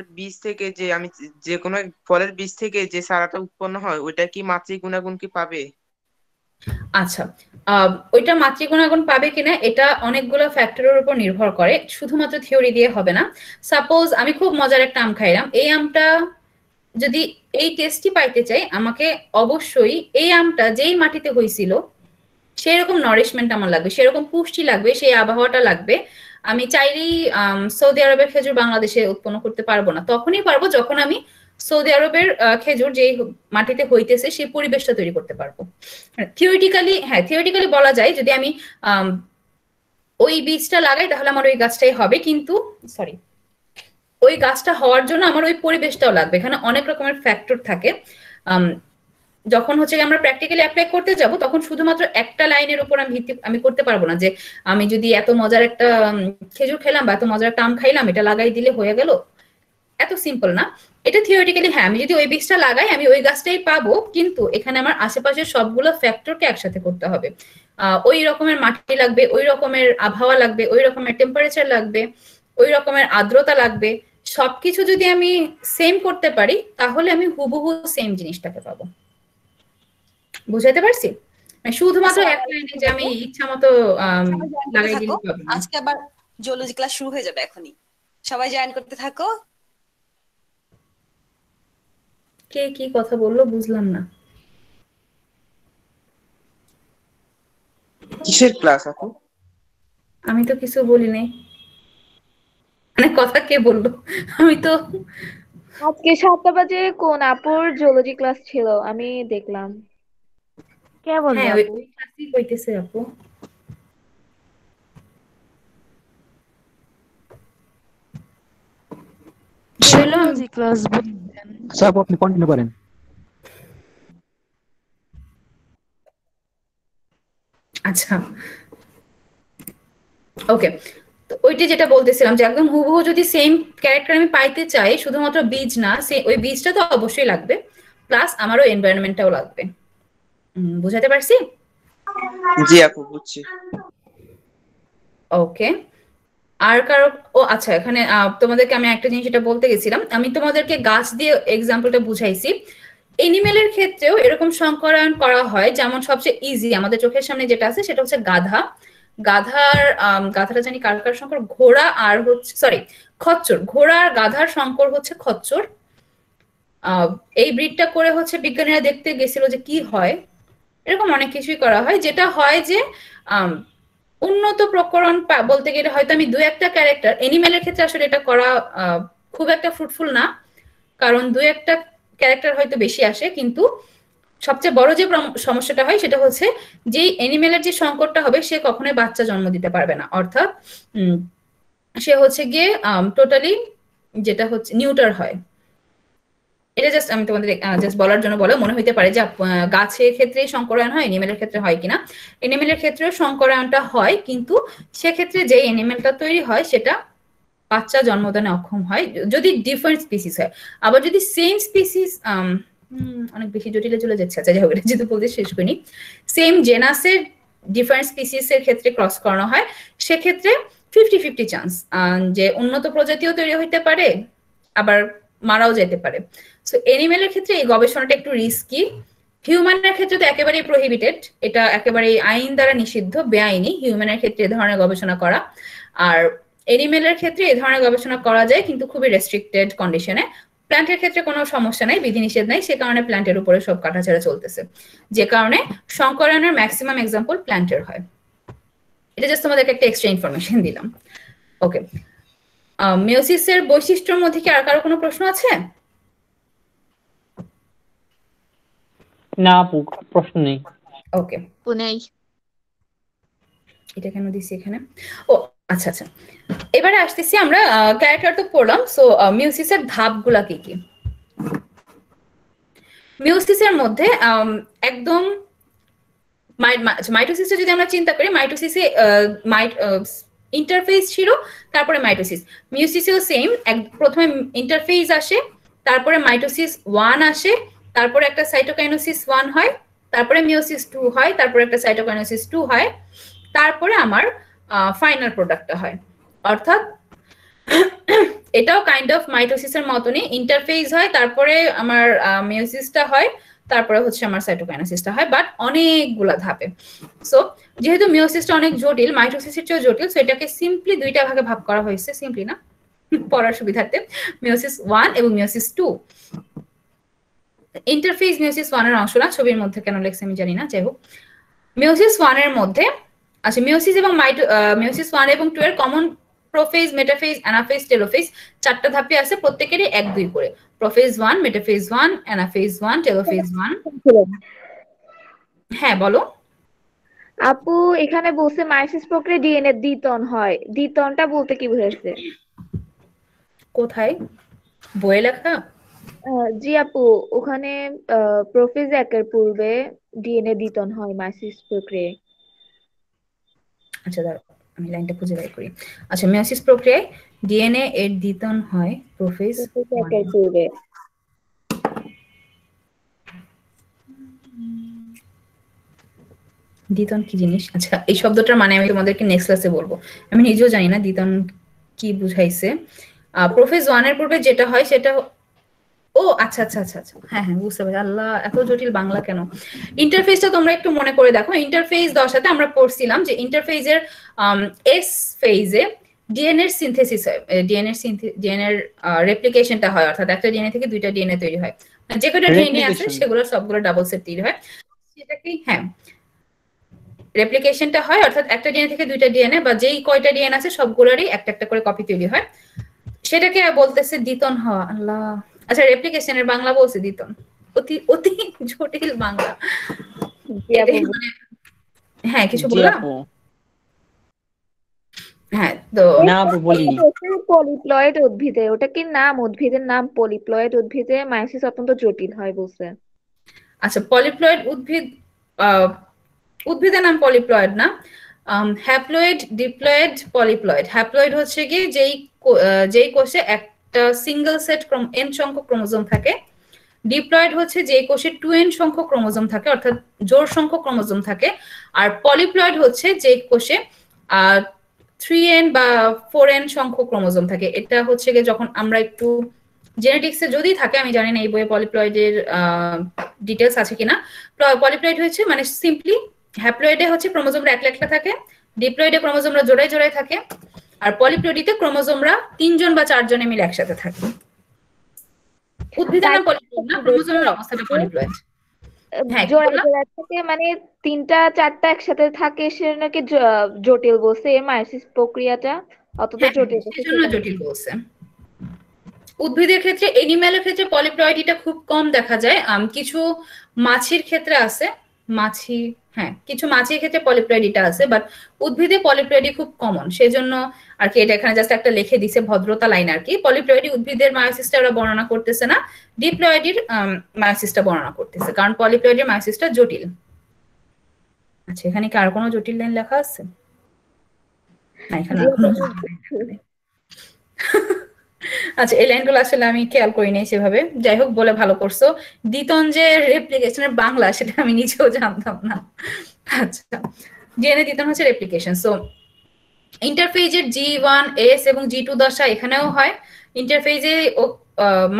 বীজ থেকে যে চারাটা উৎপন্ন হয়, ওইটা কি মাতৃ গুণাগুণ কি পাবে? আচ্ছা, ওইটা মাতৃ গুণাগুণ পাবে কিনা এটা অনেকগুলো ফ্যাক্টরের উপর নির্ভর করে, শুধুমাত্র থিওরি দিয়ে হবে না। সাপোজ আমি খুব মজার একটা আম খাইলাম, এই আমটা যদি এই টেস্টই পাইতে চাই, আমাকে অবশ্যই এই আমটা যেই মাটিতে হয়েছিল সেরকম নারিশমেন্ট আমার লাগবে, সেরকম পুষ্টি লাগবে, সেই আবহাওয়াটা লাগবে। আমি চাইলেই সৌদি আরবের খেজুর বাংলাদেশে উৎপন্ন করতে পারবো না। তখনই পারবো যখন আমি সৌদি আরবের খেজুর যেই মাটিতে হইতেছে সেই পরিবেশটা তৈরি করতে পারবো। থিওরিটিক্যালি বলা যায় যদি আমি ওই বীজটা লাগাই তাহলে আমার ওই গাছটাই হবে, কিন্তু ওই গাছটা হওয়ার জন্য আমার ওই পরিবেশটাও লাগবে। এখানে অনেক রকমের ফ্যাক্টর থাকে। যখন হচ্ছে আমরা প্র্যাকটিক্যালি অ্যাপ্লাই করতে যাব তখন শুধুমাত্র একটা লাইনের উপর আমি করতে পারবো না যে আমি যদি এত মজার একটা খেজুর খেলাম বা এত মজার একটা আম খাইলাম এটা লাগাই দিলে হয়ে গেল, এত সিম্পল না। এটা থিওরিটিক্যালি হ্যাঁ, আমি যদি ওই বীজটা লাগাই আমি ওই গাছটাই পাবো, কিন্তু এখানে আমার আশেপাশের সবগুলো ফ্যাক্টরকে একসাথে করতে হবে। ওই রকমের মাটি লাগবে, ওই রকমের আবহাওয়া লাগবে, ওই রকমের টেম্পারেচার লাগবে, ওই রকমের আর্দ্রতা লাগবে। সবকিছু যদি আমি সেম করতে পারি তাহলে আমি হুবহু সেম জিনিসটাকে পাবো। বুঝাতে পারছি? শুধুমাত্র এক লাইনে যে আমি ইচ্ছা মতো লাগাই দিলে পাবো না। আজকে আবার জিওলজি ক্লাস শুরু হয়ে যাবে এখনই, সবাই জয়েন করতে থাকো। কে কি কথা বললো বুঝলাম না। কিসের ক্লাস আপু? আমি তো কিছু বলি নাই, মানে কথা কে বললো? আমি তো আজকে 7টা বাজে কোন আপুর জিওলজি ক্লাস ছিল আমি দেখলাম। কে বললো? হ্যাঁ, আপু ওই ক্লাসই হইতেছে আপু। জিওলজি ক্লাস বলতেন। আচ্ছা আপু, আপনি কন্টিনিউ করেন। আচ্ছা ওকে, তো ওইটা যেটা বলতেছিলাম যে একদম হুবহু যদি সেম ক্যারেক্টার আমি পাইতে চাই, শুধুমাত্র বীজ না, ওই বীজটা তো অবশ্যই লাগবে, প্লাস আমারও এনভায়রনমেন্টটাও লাগবে। বুঝাতে পারছি? জি আপু বুঝছি। ওকে। আর কারো আচ্ছা, এখানে তোমাদেরকে আমি একটা জিনিস এটা বলতে গেছিলাম, আমি তোমাদেরকে গাছ দিয়ে এক্সাম্পলটা বুঝাইছি। এনিমেলের ক্ষেত্রেও এরকম সংকরায়ন করা হয়, যেমন সবচেয়ে ইজি আমাদের চোখের সামনে যেটা আছে সেটা হচ্ছে গাধা। গাধাটা জানি কার কার সংকর, ঘোড়া আর হচ্ছে সরি খচ্চর। ঘোড়া আর গাধার সংকর হচ্ছে খচ্চর। এই ব্রিডটা করে হচ্ছে বিজ্ঞানীরা দেখতে গেছিল যে কি হয়। এরকম অনেক কিছুই করা হয়, যেটা হয় যে উন্নত প্রকরণ বলতে গেলে হয়তো আমি 2-1টা ক্যারেক্টার, এনিমেলের ক্ষেত্রে আসলে এটা করা খুব একটা ফ্রুটফুল না, কারণ 2-1টা ক্যারেক্টার হয়তো বেশি আসে, কিন্তু সবচেয়ে বড় যে সমস্যাটা হয় সেটা হচ্ছে যে এনিমেলের যে সংকটটা হবে সে কখনোই বাচ্চা জন্ম দিতে পারবে না, অর্থাৎ সে হচ্ছে গিয়ে টোটালি যেটা হচ্ছে নিউটার হয়। এটা জাস্ট আমি তোমাদের জাস্ট বলার জন্য বলা, মনে হইতে পারে যে গাছের ক্ষেত্রে সংকরায়ন হয়, এনিমেলের ক্ষেত্রে হয় কিনা। এনিমেলের ক্ষেত্রেও সংকরায়নটা হয়, কিন্তু সেক্ষেত্রে যে এনিমেলটা তৈরি হয় সেটা বাচ্চা জন্মদানে অক্ষম হয় যদি ডিফারেন্ট স্পিসিস হয়। আবার যদি সেম স্পিসিস, অনেক বেশি জটিলে চলে যাচ্ছে, আচ্ছা যাই হোক এটা যেহেতু বলতে শেষ করিনি, সেম জেনাসের ডিফারেন্ট স্পিসিসের ক্ষেত্রে ক্রস করানো হয়, সেক্ষেত্রে 50-50 চান্স যে উন্নত প্রজাতিও তৈরি হইতে পারে, আবার মারাও যেতে পারে। সো এনিমেলের ক্ষেত্রে এই গবেষণাটা একটু রিস্কি। হিউম্যানের ক্ষেত্রে তো একেবারেই প্রহিবিটেড, এটা একেবারেই আইন দ্বারা নিষিদ্ধ, বেআইনি হিউম্যানের ক্ষেত্রে এ ধরনের গবেষণা করা। আর এনিমেলের ক্ষেত্রে এ ধরনের গবেষণা করা যায়, কিন্তু খুবই রেস্ট্রিক্টেড কন্ডিশনে। প্ল্যান্টের ক্ষেত্রে কোনো সমস্যা নাই, বিধিনিষেধ নাই, সে কারণে প্ল্যান্টের উপরে সব কাটাছেড়া চলতেছে, যে কারণে সংকরায়নের ম্যাক্সিমাম এক্সাম্পল প্ল্যান্টের হয়। এটা জাস্ট তোমাদেরকে একটা এক্সট্রা ইনফরমেশন দিলাম। ওকে, মিওসিসের বৈশিষ্ট্যের মধ্যে কি আর কারো কোনো প্রশ্ন আছে? না আপু, প্রশ্ন নেই। ওকে, নেই। এটা কেন দিছি এখানে? ও আচ্ছা আচ্ছা, এবারে আসতেছি আমরা, ক্যারেক্টার তো পড়লাম। সো মিওসিসের ধাপগুলা কি কি? মিওসিসের মধ্যে একদম মাইটোসিসটা যদি আমরা চিন্তা করি, মাইটোসিসে ইন্টারফেস ছিল, তারপরে মাইটোসিস। মিওসিসেও সেম, প্রথমে ইন্টারফেস আসে, তারপরে মাইটোসিস 1 আসে, তারপরে একটা সাইটোকাইনোসিস 1 হয়, তারপরে মিওসিস 2 হয়, তারপরে একটা সাইটোকাইনোসিস 2 হয়, তারপরে আমার ফাইনাল প্রোডাক্টটা হয়। অর্থাৎ এটাও কাইন্ড অফ মাইটোসিসের মতনই, ইন্টারফেস হয়, তারপরে আমার মিওসিসটা হয়, তারপরে হচ্ছে আমার সাইটোকাইনোসিসটা হয়, বাট অনেকগুলা ধাপে। সো যেহেতু মিওসিসটা অনেক জটিল, মাইটোসিসের চেয়েও জটিল, সো এটাকে সিম্পলি 2টা ভাগে ভাগ করা হয়েছে, সিম্পলি না পড়ার সুবিধার্থে, মিওসিস 1 এবং মিওসিস 2। ইন্টারফেস মিওসিস 1 এর অংশ না, ছবির মধ্যে কেন লেখছে আমি জানি না, যাই হোক মিওসিস 1 এর মধ্যে, আচ্ছা মিওসিস এবং মিওসিস 1 এবং 2 এর common prophase, metaphase, anaphase, telophase 4টা ধাপে আছে, প্রত্যেকেরই 1-2 করে। Prophase 1, metaphase 1, anaphase 1, telophase 1। হ্যাঁ বলো আপু, এখানে বলছে মায়োসিস প্রক্রিয়া ডিএনএ দ্বিতন হয়, দ্বিতনটা বলতে কি বোঝাচ্ছে? কোথায় বইয়ে লেখা? জি আপু, ওখানে প্রোফেজ 1-এর পূর্বে ডিএনএ দ্বিতন হয় মায়োসিস প্রক্রিয়ায়। আচ্ছা দাঁড়াও আমি লাইনটা খুঁজে বের করি। আচ্ছা, মিওসিস প্রক্রিয়ায় ডিএনএ এর দ্বিতন হয় প্রোফেজ 1-এর পূর্বে। দ্বিতন কি জিনিস? আচ্ছা, এই শব্দটার মানে আমি তোমাদেরকে নেক্সট ক্লাসে বলবো, আমি নিজেও জানি না দ্বিতন কি বুঝাইছে। প্রোফেজ 1 এর পূর্বে যেটা হয় সেটা, ও আচ্ছা আচ্ছা আচ্ছা আচ্ছা, হ্যাঁ হ্যাঁ বুঝতে পারছি। আল্লাহ, এত জটিল বাংলা কেন। ইন্টারফেসটা তোমরা একটু মনে করে দেখো, ইন্টারফেস 10 আমরা পড়ছিলাম যে ইন্টারফেজের এস ফেজে ডিএনএর সিনথেসিস হয়, ডিএনএর রেপ্লিকেশনটা হয়, অর্থাৎ একটা ডিএনএ থেকে 2টা ডিএনএ তৈরি হয়, যে কয়টা ডিএনএ আছে সেগুলো সবগুলো ডাবল সেট তৈরি হয়, সেটাকেই হ্যাঁ রেপ্লিকেশনটা হয়, অর্থাৎ একটা ডিএনএ থেকে 2টা ডিএনএ বা যেই কয়টা ডিএনএ আছে সবগুলোরই একটা একটা করে কপি তৈরি হয়, সেটাকে বলতেছে দ্বিতন হওয়া। আল্লাহ, আচ্ছা রেপ্লিকেশনের বাংলা বলছে দ্বিতন, অতি অতি জটিল বাংলা। হ্যাঁ কিছু বললাম? হ্যাঁ তো না আপু বলিনি। পলিপ্লয়েড উদ্ভিদে, ওটা কি নাম, উদ্ভিদের নাম পলিপ্লয়েড উদ্ভিদে মায়োসিস অত্যন্ত জটিল হয় বলছে। আচ্ছা, পলিপ্লয়েড উদ্ভিদ, উদ্ভিদের নাম পলিপ্লয়েড না, হ্যাপ্লয়েড, ডিপ্লয়েড, পলিপ্লয়েড। হ্যাপ্লয়েড হচ্ছে কি যেই কোষে একটা সিঙ্গেল সেট এন সংখ্যক ক্রোমোজোম থাকে, ডিপ্লয়েড হচ্ছে যে কোষে 2n সংখ্যক ক্রোমোজোম থাকে, অর্থাৎ জোড় সংখ্যক ক্রোমোজোম থাকে। আর পলিপ্লয়েড হচ্ছে যে কোষে 3n বা 4n সংখ্যক ক্রোমোজোম থাকে। এটা হচ্ছে গিয়ে যখন আমরা একটু জেনেটিক্সে যদি থাকে, আমি জানি না এই বইয়ে পলিপ্লয়েডের ডিটেলস আছে কিনা। পলিপ্লয়েড হচ্ছে মানে সিম্পলি হ্যাপ্লয়েডে হচ্ছে ক্রোমোজোমরা একলা একলা থাকে, ডিপ্লয়েডে ক্রোমোজোমরা জোড়ায় জোড়ায় থাকে, আর পলিপ্লয়েডিতে ক্রোমোজোমরা 3 জন বা 4 জনে মিলে একসাথে থাকে। উদ্ভিদের নাম পলিপ্লয়েড না, ক্রোমোজোমের অবস্থাটা পলিপ্লয়েড। হ্যাঁ, জোড়া জোড়া থেকে মানে 3টা 4টা একসাথে থাকে, সে নাকি জটিল বলছে এই মায়োসিস প্রক্রিয়াটা, অতটা জটিল বলছে সেজন্য জটিল বলছে। উদ্ভিদের ক্ষেত্রে, এনিম্যালের ক্ষেত্রে পলিপ্লয়েডিটা খুব কম দেখা যায়। কিছু মাছির ক্ষেত্রে আছে, কিছু মাছির ক্ষেত্রে পলিপ্লয়েডিটা আছে, বাট উদ্ভিদে পলিপ্লয়েডি খুব কমন। সেজন্য আর কি এটা এখানে জাস্ট একটা লিখে দিছে ভদ্রতা লাইন আর কি। পলিপ্লয়েডি উদ্ভিদের মায়োসিসটা ওরা বর্ণনা করতেছে না, ডিপ্লয়েডির মায়োসিসটা বর্ণনা করতেছে, কারণ পলিপ্লয়েডির মায়োসিসটা জটিল। আচ্ছা, এখানে কি আর কোনো জটিল লাইন লেখা আছে? না, এখানে আর কোনো জটিল লাইন। আচ্ছা, এই লাইনগুলো আসলে আমি খেয়াল করি নাই সেভাবে। যাই হোক, বলে ভালো করছো। দ্বিতন যে রেপ্লিকেশনের বাংলা, সেটা আমি নিজেও জানতাম না। আচ্ছা, ডিএনএ দ্বিতন হচ্ছে রেপ্লিকেশন। সো ইন্টারফেজের G1S এবং G2 দশা এখানেও হয়। ইন্টারফেজে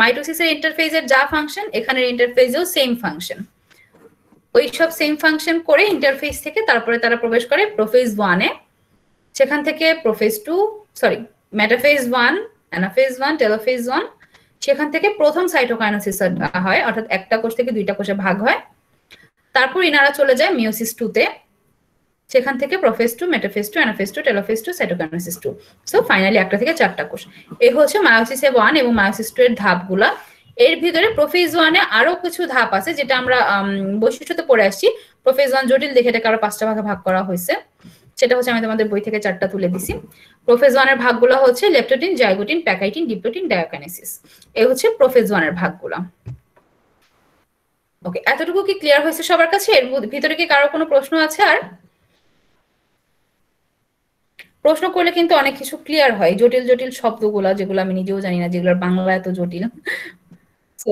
মাইটোসিসের ইন্টারফেজের যা ফাংশন, এখানের ইন্টারফেজেও সেম ফাংশন। ওই সব সেম ফাংশন করে ইন্টারফেজ থেকে তারপরে তারা প্রবেশ করে প্রোফেজ 1 এ। সেখান থেকে মেটাফেজ 1, অ্যানাফেজ 1, টেলোফেজ 1, সেখান থেকে প্রথম সাইটোকাইনেসিস হয়, অর্থাৎ একটা কোষ থেকে 2টা কোষে ভাগ হয়। তারপর ইনারা চলে যায় মিওসিস 2 তে, সেখান থেকে prophase 2, metaphase 2, anaphase 2, telophase 2, cytokinesis 2। So finally একটা থেকে 4টা কোষ। এই হচ্ছে মায়োসিস 1 এবং মায়োসিস 2 এর ধাপগুলা। এর ভিতরে প্রোফেজ 1 এ আরো কিছু ধাপ আছে, যেটা আমরা বৈশিষ্ট্যতে পড়ে আসছি। প্রোফেজ 1 জটিল দেখে এটাকে আরো 5টা ভাগে ভাগ করা হয়েছে। সেটা হচ্ছে আমি তোমাদের বই থেকে 4টা তুলে দিছি। প্রোফেজ 1 এর ভাগগুলো হচ্ছে লেপটোটিন, জাইগোটিন, প্যাকাইটিন, ডিপ্লোটিন, ডায়োকাইনেসিস। এই হচ্ছে প্রোফেজ 1 এর ভাগগুলো। ওকে, এতটুকু কি ক্লিয়ার হয়েছে সবার কাছে? এর ভিতরে কি কারো কোনো প্রশ্ন আছে? আর প্রশ্ন করলে কিন্তু অনেক কিছু ক্লিয়ার হয়। জটিল জটিল শব্দগুলা, যেগুলো আমি নিজেও জানি না, যেগুলোর বাংলা এত জটিল। সো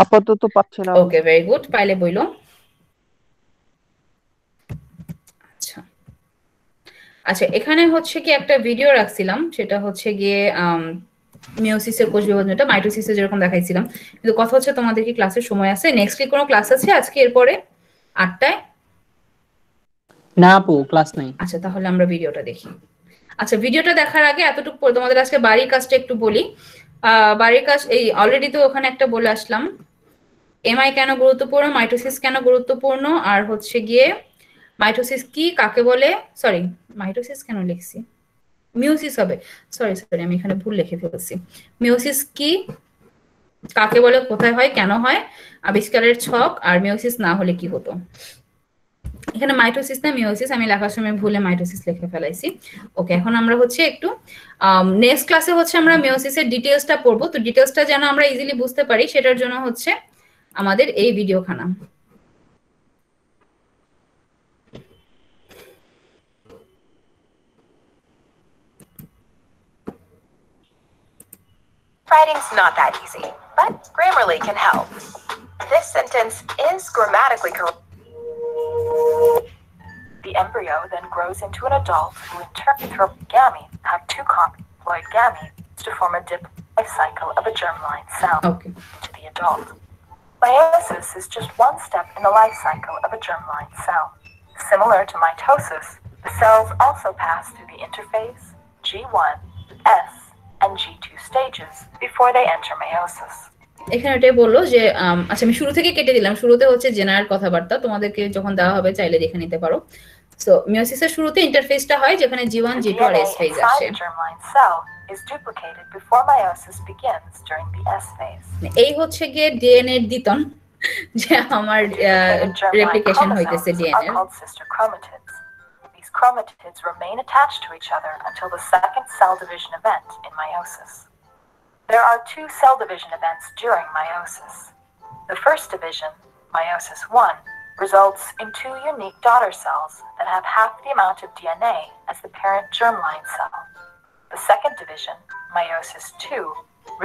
আপাতত পাচ্ছি না। ওকে, ভেরি গুড, পাইলে বইলো। আচ্ছা, এখানে হচ্ছে কি একটা ভিডিও রাখছিলাম, সেটা হচ্ছে গিয়ে মিওসিসের কোষ বিভাজনটা মাইটোসিসে যেরকম দেখাইছিলাম। কিন্তু কথা হচ্ছে তোমাদের কি ক্লাসের সময় আছে? নেক্সট কি কোনো ক্লাস আছে আজকে এরপরে 8টায়? না আপু, ক্লাস নাই। আচ্ছা, তাহলে আমরা ভিডিওটা দেখি। আচ্ছা, ভিডিওটা দেখার আগে এতটুকু তোমাদের আজকে বাড়ির কাজটা একটু বলি। বাড়ির কাজ এই অলরেডি তো ওখানে একটা বলে আসলাম, এমআই কেন গুরুত্বপূর্ণ, মাইটোসিস কেন গুরুত্বপূর্ণ, আর হচ্ছে গিয়ে মাইটোসিস কি, কাকে বলে, মাইটোসিস কেন লিখছি, মিওসিস হবে, সরি আমি এখানে ভুল লিখে ফেলছি। মিওসিস কি, কাকে বলে, কোথায় হয়, কেন হয়, আবিষ্কারের ছক, আর মিওসিস না হলে কি হতো। এখানে মাইটোসিস না মিওসিস, আমি লেখার সময় ভুলে মাইটোসিস লিখে ফেলাইছি। ওকে, এখন আমরা হচ্ছে একটু নেক্সট ক্লাসে হচ্ছে আমরা মিওসিসের ডিটেইলসটা পড়বো। তো ডিটেইলসটা যেন আমরা ইজিলি বুঝতে পারি, সেটার জন্য হচ্ছে আমাদের এই ভিডিওখানা। Writing's not that easy, but Grammarly can help. This sentence is grammatically correct. The embryo then grows into an adult who in turn through gametes have 2 comploid gametes to form a life cycle of a germline cell to the adult. Meiosis is just one step in the life cycle of a germline cell. Similar to mitosis, the cells also pass through the interphase, G1, S, and G2 stages before they enter meiosis. এখানে এটাই বললো যে আচ্ছা, আমি শুরু থেকে কেটে দিলাম। শুরুতে হচ্ছে জেনারেল কথাবার্তা, তোমাদেরকে যখন দেওয়া হবে চাইলে দেখে নিতে পারো। সো মিওসিসের শুরুতে ইন্টারফেসটা হয়, যেখানে G1, G2 আর S ফেজ আসে। Germline cell is duplicated before meiosis begins during the S phase. এই হচ্ছে গিয়ে ডিএনএ এর দ্বিতন, যে আমার রেপ্লিকেশন হইতেছে ডিএনএ এর। These chromatids remain attached to each other until the second cell division event in meiosis. There are 2 cell division events during meiosis. The first division, meiosis 1, results in 2 unique daughter cells that have half the amount of DNA as the parent germline cell. The second division, meiosis 2,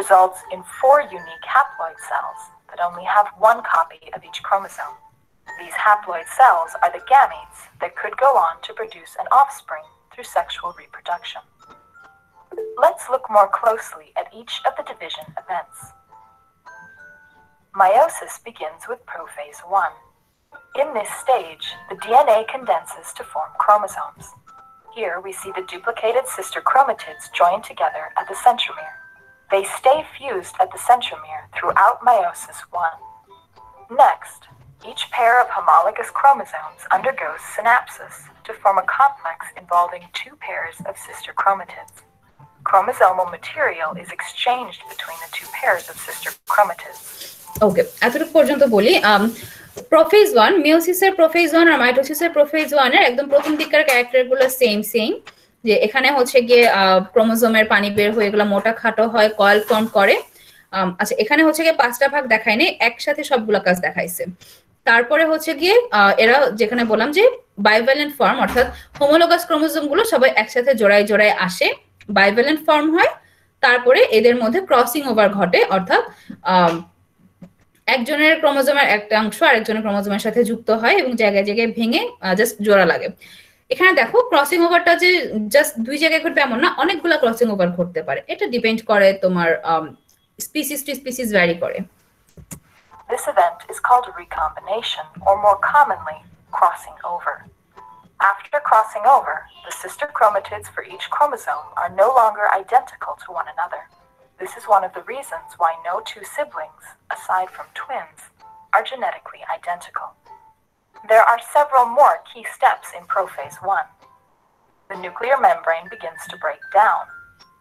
results in 4 unique haploid cells that only have one copy of each chromosome. These haploid cells are the gametes that could go on to produce an offspring through sexual reproduction. Let's look more closely at each of the division events. Meiosis begins with prophase 1. In this stage, the DNA condenses to form chromosomes. Here we see the duplicated sister chromatids joined together at the centromere. They stay fused at the centromere throughout meiosis 1. Next, each pair of homologous chromosomes undergoes synapsis to form a complex involving two pairs of sister chromatids. Chromosomal material is exchanged between the two pairs of sister chromatids. Okay, এতটুকু পর্যন্ত বলি। প্রোফেজ 1 মিওসিসের প্রোফেজ 1 আর মাইটোসিসের প্রোফেজ 1 এর একদম প্রথম দিককার ক্যারেক্টারগুলো সেম যে এখানে হচ্ছে গিয়ে ক্রোমোজোমের পানি বের হয়ে এগুলো মোটা খাটো হয়, কয়েল ফর্ম করে। আচ্ছা, এখানে হচ্ছে গিয়ে 5টা ভাগ দেখায় নাই, একসাথে সবগুলো কাজ দেখাইছে। তারপরে হচ্ছে গিয়ে এরা যেখানে বললাম যে বাইভ্যালেন্ট ফর্ম, অর্থাৎ হোমোলোগাস ক্রোমোজোম গুলো সবাই একসাথে জোড়ায় জোড়ায় আসে, বাইভ্যালেন্ট ফর্ম হয়। তারপরে এদের মধ্যে ক্রসিং ওভার ঘটে, অর্থাৎ একজনের ক্রোমোজোমের একটা অংশ আরেকজনের ক্রোমোজোমের সাথে যুক্ত হয় এবং জায়গায় জায়গায় ভেঙে জাস্ট জোড়া লাগে। এখানে দেখো ক্রসিং ওভারটা যে জাস্ট দুই জায়গায় ঘটবে এমন না, অনেকগুলো ক্রসিং ওভার ঘটতে পারে। এটা ডিপেন্ড করে তোমার স্পিসিস টু স্পিসিস ভ্যারি করে। This event is called a recombination, or more commonly, crossing over. After crossing over, the sister chromatids for each chromosome are no longer identical to one another. This is one of the reasons why no two siblings, aside from twins, are genetically identical. There are several more key steps in prophase 1. The nuclear membrane begins to break down.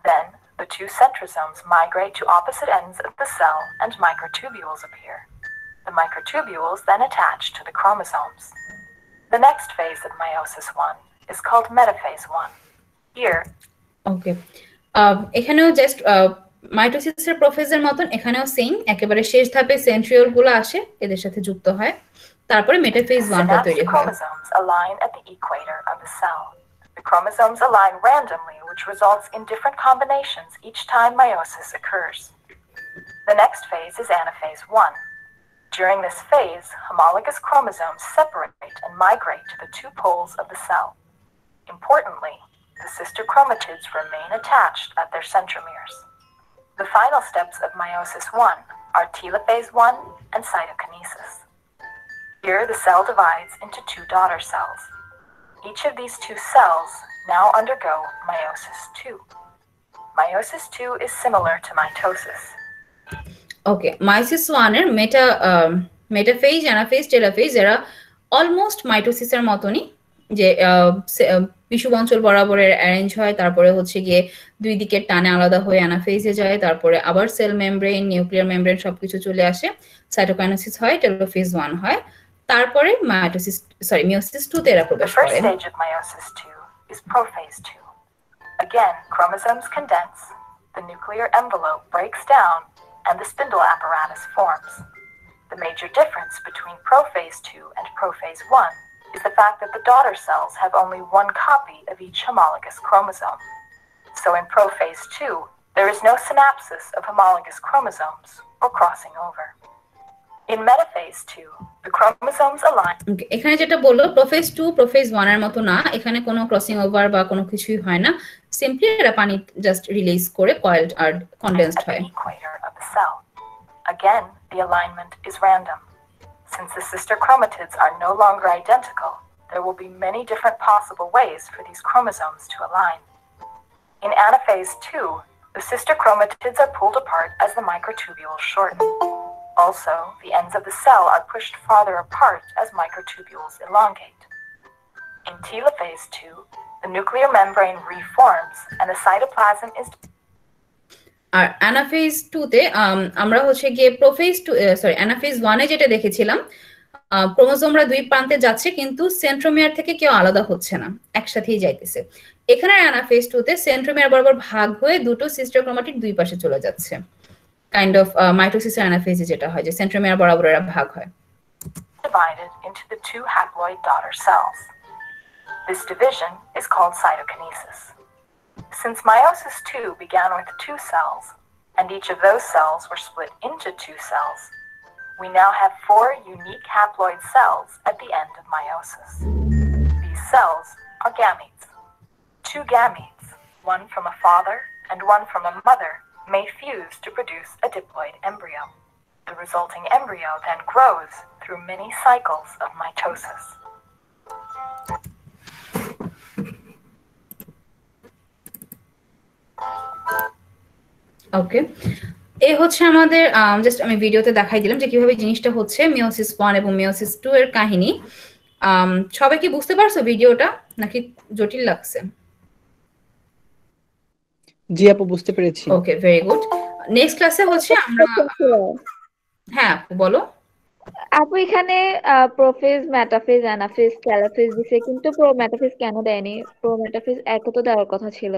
Then, the two centrosomes migrate to opposite ends of the cell and microtubules appear. The microtubules then attach to the chromosomes. The next phase of meiosis 1 is called metaphase 1. Here, okay. এখানেও জাস্ট মাইটোসিসের প্রোফেজের মতন এখানেও সেম, একেবারে শেষ ধাপে সেন্ট্রিওল গুলো আসে, এদের সাথে যুক্ত হয়। তারপরে মেটাফেজ 1টা তৈরি হয়। chromosomes align at the equator of the cell. The chromosomes align randomly, which results in different combinations each time meiosis occurs. The next phase is anaphase 1. During this phase, homologous chromosomes separate and migrate to the two poles of the cell. Importantly, the sister chromatids remain attached at their centromeres. The final steps of meiosis 1 are telophase 1 and cytokinesis. Here, the cell divides into two daughter cells. Each of these two cells now undergo meiosis 2. Meiosis 2 is similar to mitosis. ওকে, মাইসিস 1 এর মেটাফেজ, অ্যানাফেজ, টেলোফেজ এরা অলমোস্ট মাইটোসিসের মতনই, যে পিশুব অঞ্চল বরাবরের অ্যারেঞ্জ হয়, তারপরে হচ্ছে গিয়ে দুই দিকের টানে আলাদা হয়ে অ্যানাফেজে যায়, তারপরে আবার সেল মেমব্রেন, নিউক্লিয়ার মেমব্রেন সবকিছু চলে আসে, সাইটোকাইনেসিস হয়, টেলোফেজ 1 হয়, তারপরে মিওসিস 2 তে এরা প্রবেশ করে। The first stage of meiosis 2 is prophase 2. Again, chromosomes condense, the nuclear envelope breaks down, and the spindle apparatus forms. The major difference between prophase 2 and prophase 1 is the fact that the daughter cells have only one copy of each homologous chromosome. So in prophase 2, there is no synapsis of homologous chromosomes or crossing over. In metaphase 2, the chromosomes align. এখানে যেটা বললো প্রোফেজ 2 প্রোফেজ 1 এর মতো না, এখানে কোনো ক্রসিং ওভার বা কোনো কিছুই হয় না, সিম্পলি এরা পানি জাস্ট রিলিজ করে কয়েলড আর কনডেন্সড হয়। Again, the alignment is random. Since the sister chromatids are no longer identical, there will be many different possible ways for these chromosomes to align. In anaphase 2, the sister chromatids are pulled apart as the microtubules shorten. Also, the ends of the cell are pushed farther apart as microtubules elongate. In telophase 2, the nuclear membrane reforms and the cytoplasm is আর অ্যানাফেজ 2 তে আমরা হচ্ছে গিয়ে অ্যানাফেজ 1 এ যেটা দেখেছিলাম, ক্রোমোজোমরা দুই প্রান্তে যাচ্ছে কিন্তু সেন্ট্রোমিয়ার থেকে কেউ আলাদা হচ্ছে না, একসাথেই যাইতেছে। এখানে অ্যানাফেজ 2 তে সেন্ট্রোমিয়ার বরাবর ভাগ হয়ে দুটো সিস্টার ক্রোমাটিড দুই পাশে চলে যাচ্ছে, কাইন্ড অফ মাইটোসিস অ্যানাফেজে যেটা হয় যে সেন্ট্রোমিয়ার বরাবর এরা ভাগ হয়। Divided into the two haploid daughter cells. This division is called cytokinesis. Since meiosis 2 began with 2 cells, and each of those cells were split into 2 cells, we now have 4 unique haploid cells at the end of meiosis. These cells are gametes. 2 gametes, one from a father and one from a mother, may fuse to produce a diploid embryo. The resulting embryo then grows through many cycles of mitosis. ওকে, এই হচ্ছে আমাদের জাস্ট আমি ভিডিওতে দেখাই দিলাম যে কিভাবে জিনিসটা হচ্ছে মিওসিস 1 এবং মিওসিস 2 এর কাহিনী। সবাই কি বুঝতে পারছো ভিডিওটা নাকি জটিল লাগছে? জি আপু বুঝতে পেরেছি। ওকে, ভেরি গুড। নেক্সট ক্লাসে হচ্ছে আমরা হ্যাঁ বলো আপু এখানে প্রোফেজ, মেটাফেজ, অ্যানাফেজ, ক্যালাফেজ দিছে, কিন্তু প্রো মেটাফেজ কেন দেয়নি? প্রো মেটাফেজ এত তো দেওয়ার কথা ছিল।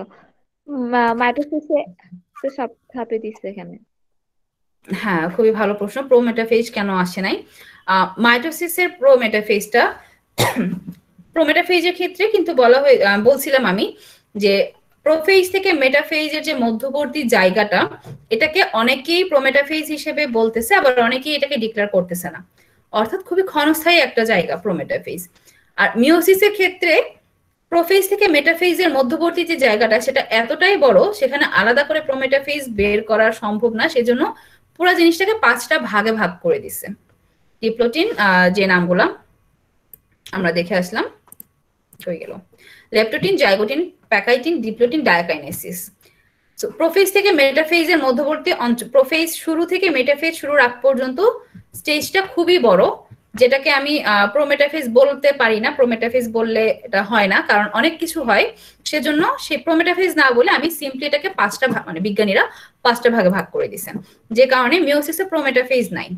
মাইটোসিসে তো সব ধাপে দিছে এখানে। হ্যাঁ, খুবই ভালো প্রশ্ন। প্রো মেটাফেজ কেন আসে নাই? মাইটোসিসের প্রো মেটাফেজটা প্রো মেটাফেজের ক্ষেত্রে কিন্তু বলছিলাম আমি যে প্রোফেজ থেকে মেটাফেজের যে মধ্যবর্তী জায়গাটা, এটাকে অনেকেই প্রোমেটাফেজ হিসেবে বলতেছে, আবার অনেকেই এটাকে ডিক্লেয়ার করতেছে না। অর্থাৎ খুবই ক্ষণস্থায়ী একটা জায়গা প্রোমেটাফেজ। আর মিওসিসের ক্ষেত্রে প্রোফেজ থেকে মেটাফেজের মধ্যবর্তী যে জায়গাটা, সেটা এতটাই বড়, সেখানে আলাদা করে প্রোমেটাফেজ বের করা সম্ভব না। সেজন্য পুরো জিনিসটাকে 5টা ভাগে ভাগ করে দিছে। ডিপ্লোটিন, যে নামগুলা আমরা দেখে আসলাম, হয়ে গেল leptotene, zygotene, pachytene, diplotene, diakinesis. So prophase থেকে মেটাফেজের মধ্যবর্তী প্রোফেজ শুরু থেকে মেটাফেজ শুরুর আগ পর্যন্ত স্টেজটা খুবই বড়, যেটাকে আমি প্রোমেটাফেজ বলতে পারি না। প্রোমেটাফেজ বললে এটা হয় না, কারণ অনেক কিছু হয়। সেজন্য সেই প্রোমেটাফেজ না বলে আমি সিম্পলি এটাকে 5টা মানে বিজ্ঞানীরা 5টা ভাগে ভাগ করে দিয়েছেন, যে কারণে মিওসিসে প্রোমেটাফেজ নাই।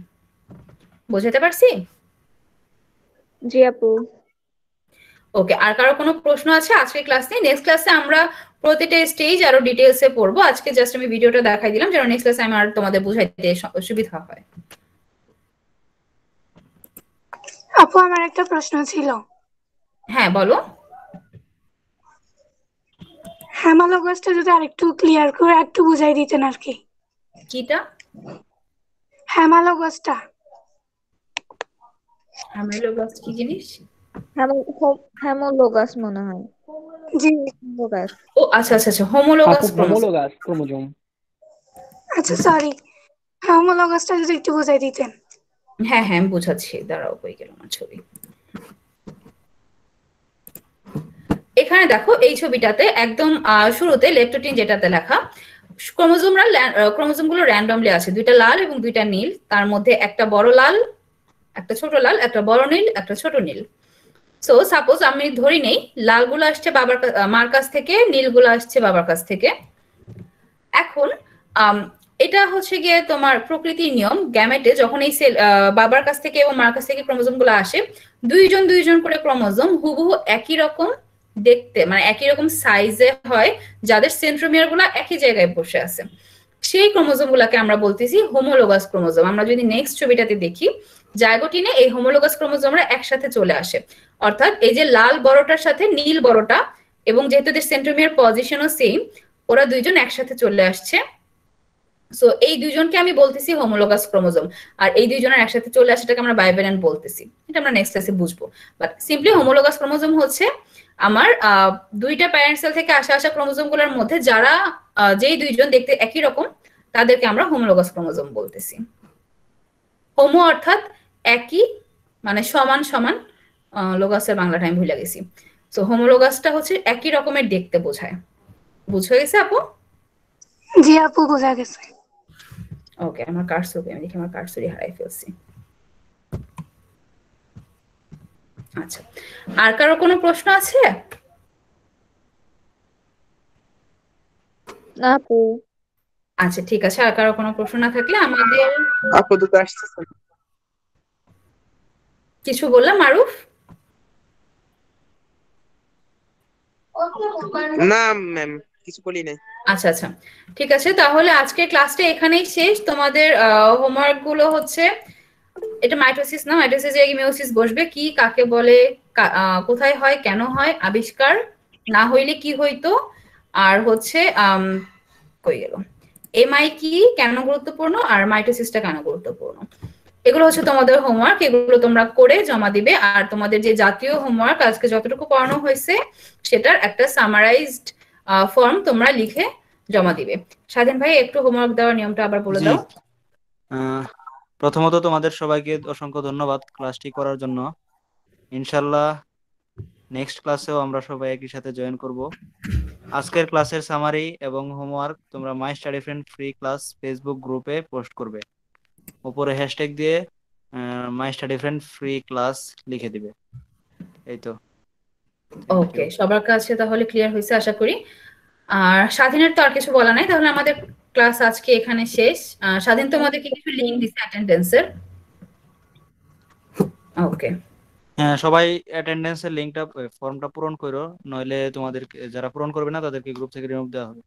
বুঝাতে পারছি? জি আপু। ওকে, আর কারো কোনো প্রশ্ন আছে আজকে ক্লাসে? নেক্সট ক্লাসে আমরা প্রতিটা স্টেজ আরো ডিটেইলসে পড়বো। আজকে জাস্ট আমি ভিডিওটা দেখাই দিলাম যেন নেক্সট ক্লাসে আমি আর তোমাদের বুঝাইতে সুবিধা হয়। আপু আমার একটা প্রশ্ন ছিল। হ্যাঁ বলো। হ্যামালোগাসটা যদি আরেকটু ক্লিয়ার করে একটু বুঝাই দিতেন আর কি। কিটা? হ্যামালোগাসটা। হ্যামালোগাস কি জিনিস? হ্যামোলোগাস মনে হয়। জি হ্যামোলোগাস। ও আচ্ছা আচ্ছা আচ্ছা, হোমোলোগাস হোমোলোগাস ক্রোমোজোম। আচ্ছা সরি, হ্যামোলোগাসটা যদি একটু বুঝাই দিতেন। হ্যাঁ হ্যাঁ আমি বুঝাচ্ছি, দাঁড়াও, হয়ে গেল আমার ছবি। এখানে দেখো এই ছবিটাতে একদম শুরুতে লেপটোটিন যেটাতে লেখা, ক্রোমোজোমগুলো র্যান্ডমলি আছে, 2টা লাল এবং 2টা নীল। তার মধ্যে একটা বড় লাল, একটা ছোট লাল, একটা বড় নীল, একটা ছোট নীল। সো সাপোজ আমি ধরি নেই লালগুলো আসছে মার কাছ থেকে, নীলগুলো আসছে বাবার কাছ থেকে। এখন এটা হচ্ছে গিয়ে তোমার প্রকৃতির নিয়ম। গ্যামেটে যখন এই সেল বাবার কাছ থেকে এবং মার কাছ থেকে ক্রোমোজোমগুলো আসে, দুইজন করে ক্রোমোজোম হুবহু একই রকম দেখতে, মানে একই রকম সাইজে হয়, যাদের সেন্ট্রোমিয়ার গুলা একই জায়গায় বসে আছে। সেই ক্রোমোজোম গুলাকে আমরা বলতেছি হোমোলোগাস ক্রোমোজোম। আমরা যদি নেক্সট ছবিটাতে দেখি, জাইগোটিনে এই হোমোলোগাস ক্রোমোজোমরা একসাথে চলে আসে। অর্থাৎ এই যে লাল বড়টার সাথে নীল বড়টা, এবং যেহেতু এদের সেন্ট্রোমিয়ার পজিশনও সেম, ওরা দুইজন একসাথে চলে আসছে। সো এই দুইজনকে আমি বলতেছি হোমোলোগাস ক্রোমোজোম। আর এই দুইজনের একসাথে চলে আসাটাকে আমরা বাইভ্যালেন্ট বলতেছি। এটা আমরা নেক্সট ক্লাসে বুঝবো। বাট সিম্পলি হোমোলোগাস ক্রোমোজোম হচ্ছে আমার 2টা প্যারেন্ট সেল থেকে আসা ক্রোমোজোম গুলোর মধ্যে যারা যেই দুইজন দেখতে একই রকম, তাদেরকে আমরা হোমোলোগাস ক্রোমোজোম বলতেছি। হোমো অর্থাৎ একই, মানে সমান সমান। লোগাসের বাংলাটা আমি ভুলে গেছি। সো হোমোলোগাসটা হচ্ছে একই রকমের দেখতে বোঝায়। বুঝে গেছে আপু? জি আপু বোঝা গেছে। ওকে, আমার কার্সরি, আমি দেখি আমার কার্সরি হারাই ফেলছি। আচ্ছা, আর কারো কোনো প্রশ্ন আছে? না আপু। আচ্ছা ঠিক আছে, আর কারো কোনো প্রশ্ন না থাকলে আমাদের আপাতত আসছে কিছু বললাম। মারুফ? না ম্যাম, কিছু বলি নাই। আচ্ছা আচ্ছা ঠিক আছে, তাহলে আজকের ক্লাসটা এখানেই শেষ। তোমাদের হোমওয়ার্ক গুলো হচ্ছে, এটা মাইটোসিস না, মাইটোসিসে মিওসিস বসবে, কি কাকে বলে, কোথায় হয়, কেন হয়, আবিষ্কার না হইলে কি হইতো, আর হচ্ছে কই গেল এমআই কি, কেন গুরুত্বপূর্ণ, আর মাইটোসিসটা কেন গুরুত্বপূর্ণ। এগুলো হচ্ছে তোমাদের হোমওয়ার্ক, এগুলো তোমরা করে জমা দিবে। আর তোমাদের যে জাতীয় হোমওয়ার্ক আজকে যতটুকু করানো হয়েছে সেটার একটা সামারাইজড ফর্ম তোমরা লিখে জমা দিবে। স্বাধীন ভাই একটু হোমওয়ার্ক দেওয়ার নিয়মটা আবার বলে জি দাও। প্রথমত তোমাদের সবাইকে অসংখ্য ধন্যবাদ ক্লাসটি করার জন্য। ইনশাল্লাহ নেক্সট ক্লাসেও আমরা সবাই একই সাথে জয়েন করব। আজকের ক্লাসের সামারি এবং হোমওয়ার্ক তোমরা my study friend free class Facebook গ্রুপে পোস্ট করবে। উপরে হ্যাশট্যাগ দিয়ে my study friend free class লিখে দিবে। এই তো, ওকে, সবার কাছে তাহলে ক্লিয়ার হয়েছে আশা করি। আর স্বাধীনের তো আর কিছু বলা নাই, তাহলে আমাদের ক্লাস আজকে এখানে শেষ। স্বাধীন তোমাদেরকে কিছু লিংক দিছে অ্যাটেন্ডেন্সের। ওকে, হ্যাঁ সবাই অ্যাটেন্ডেন্সের লিংকটা ফর্মটা পূরণ করো, নইলে তোমাদের যারা পূরণ করবে না তাদেরকে গ্রুপ থেকে রিমুভ দেওয়া হবে।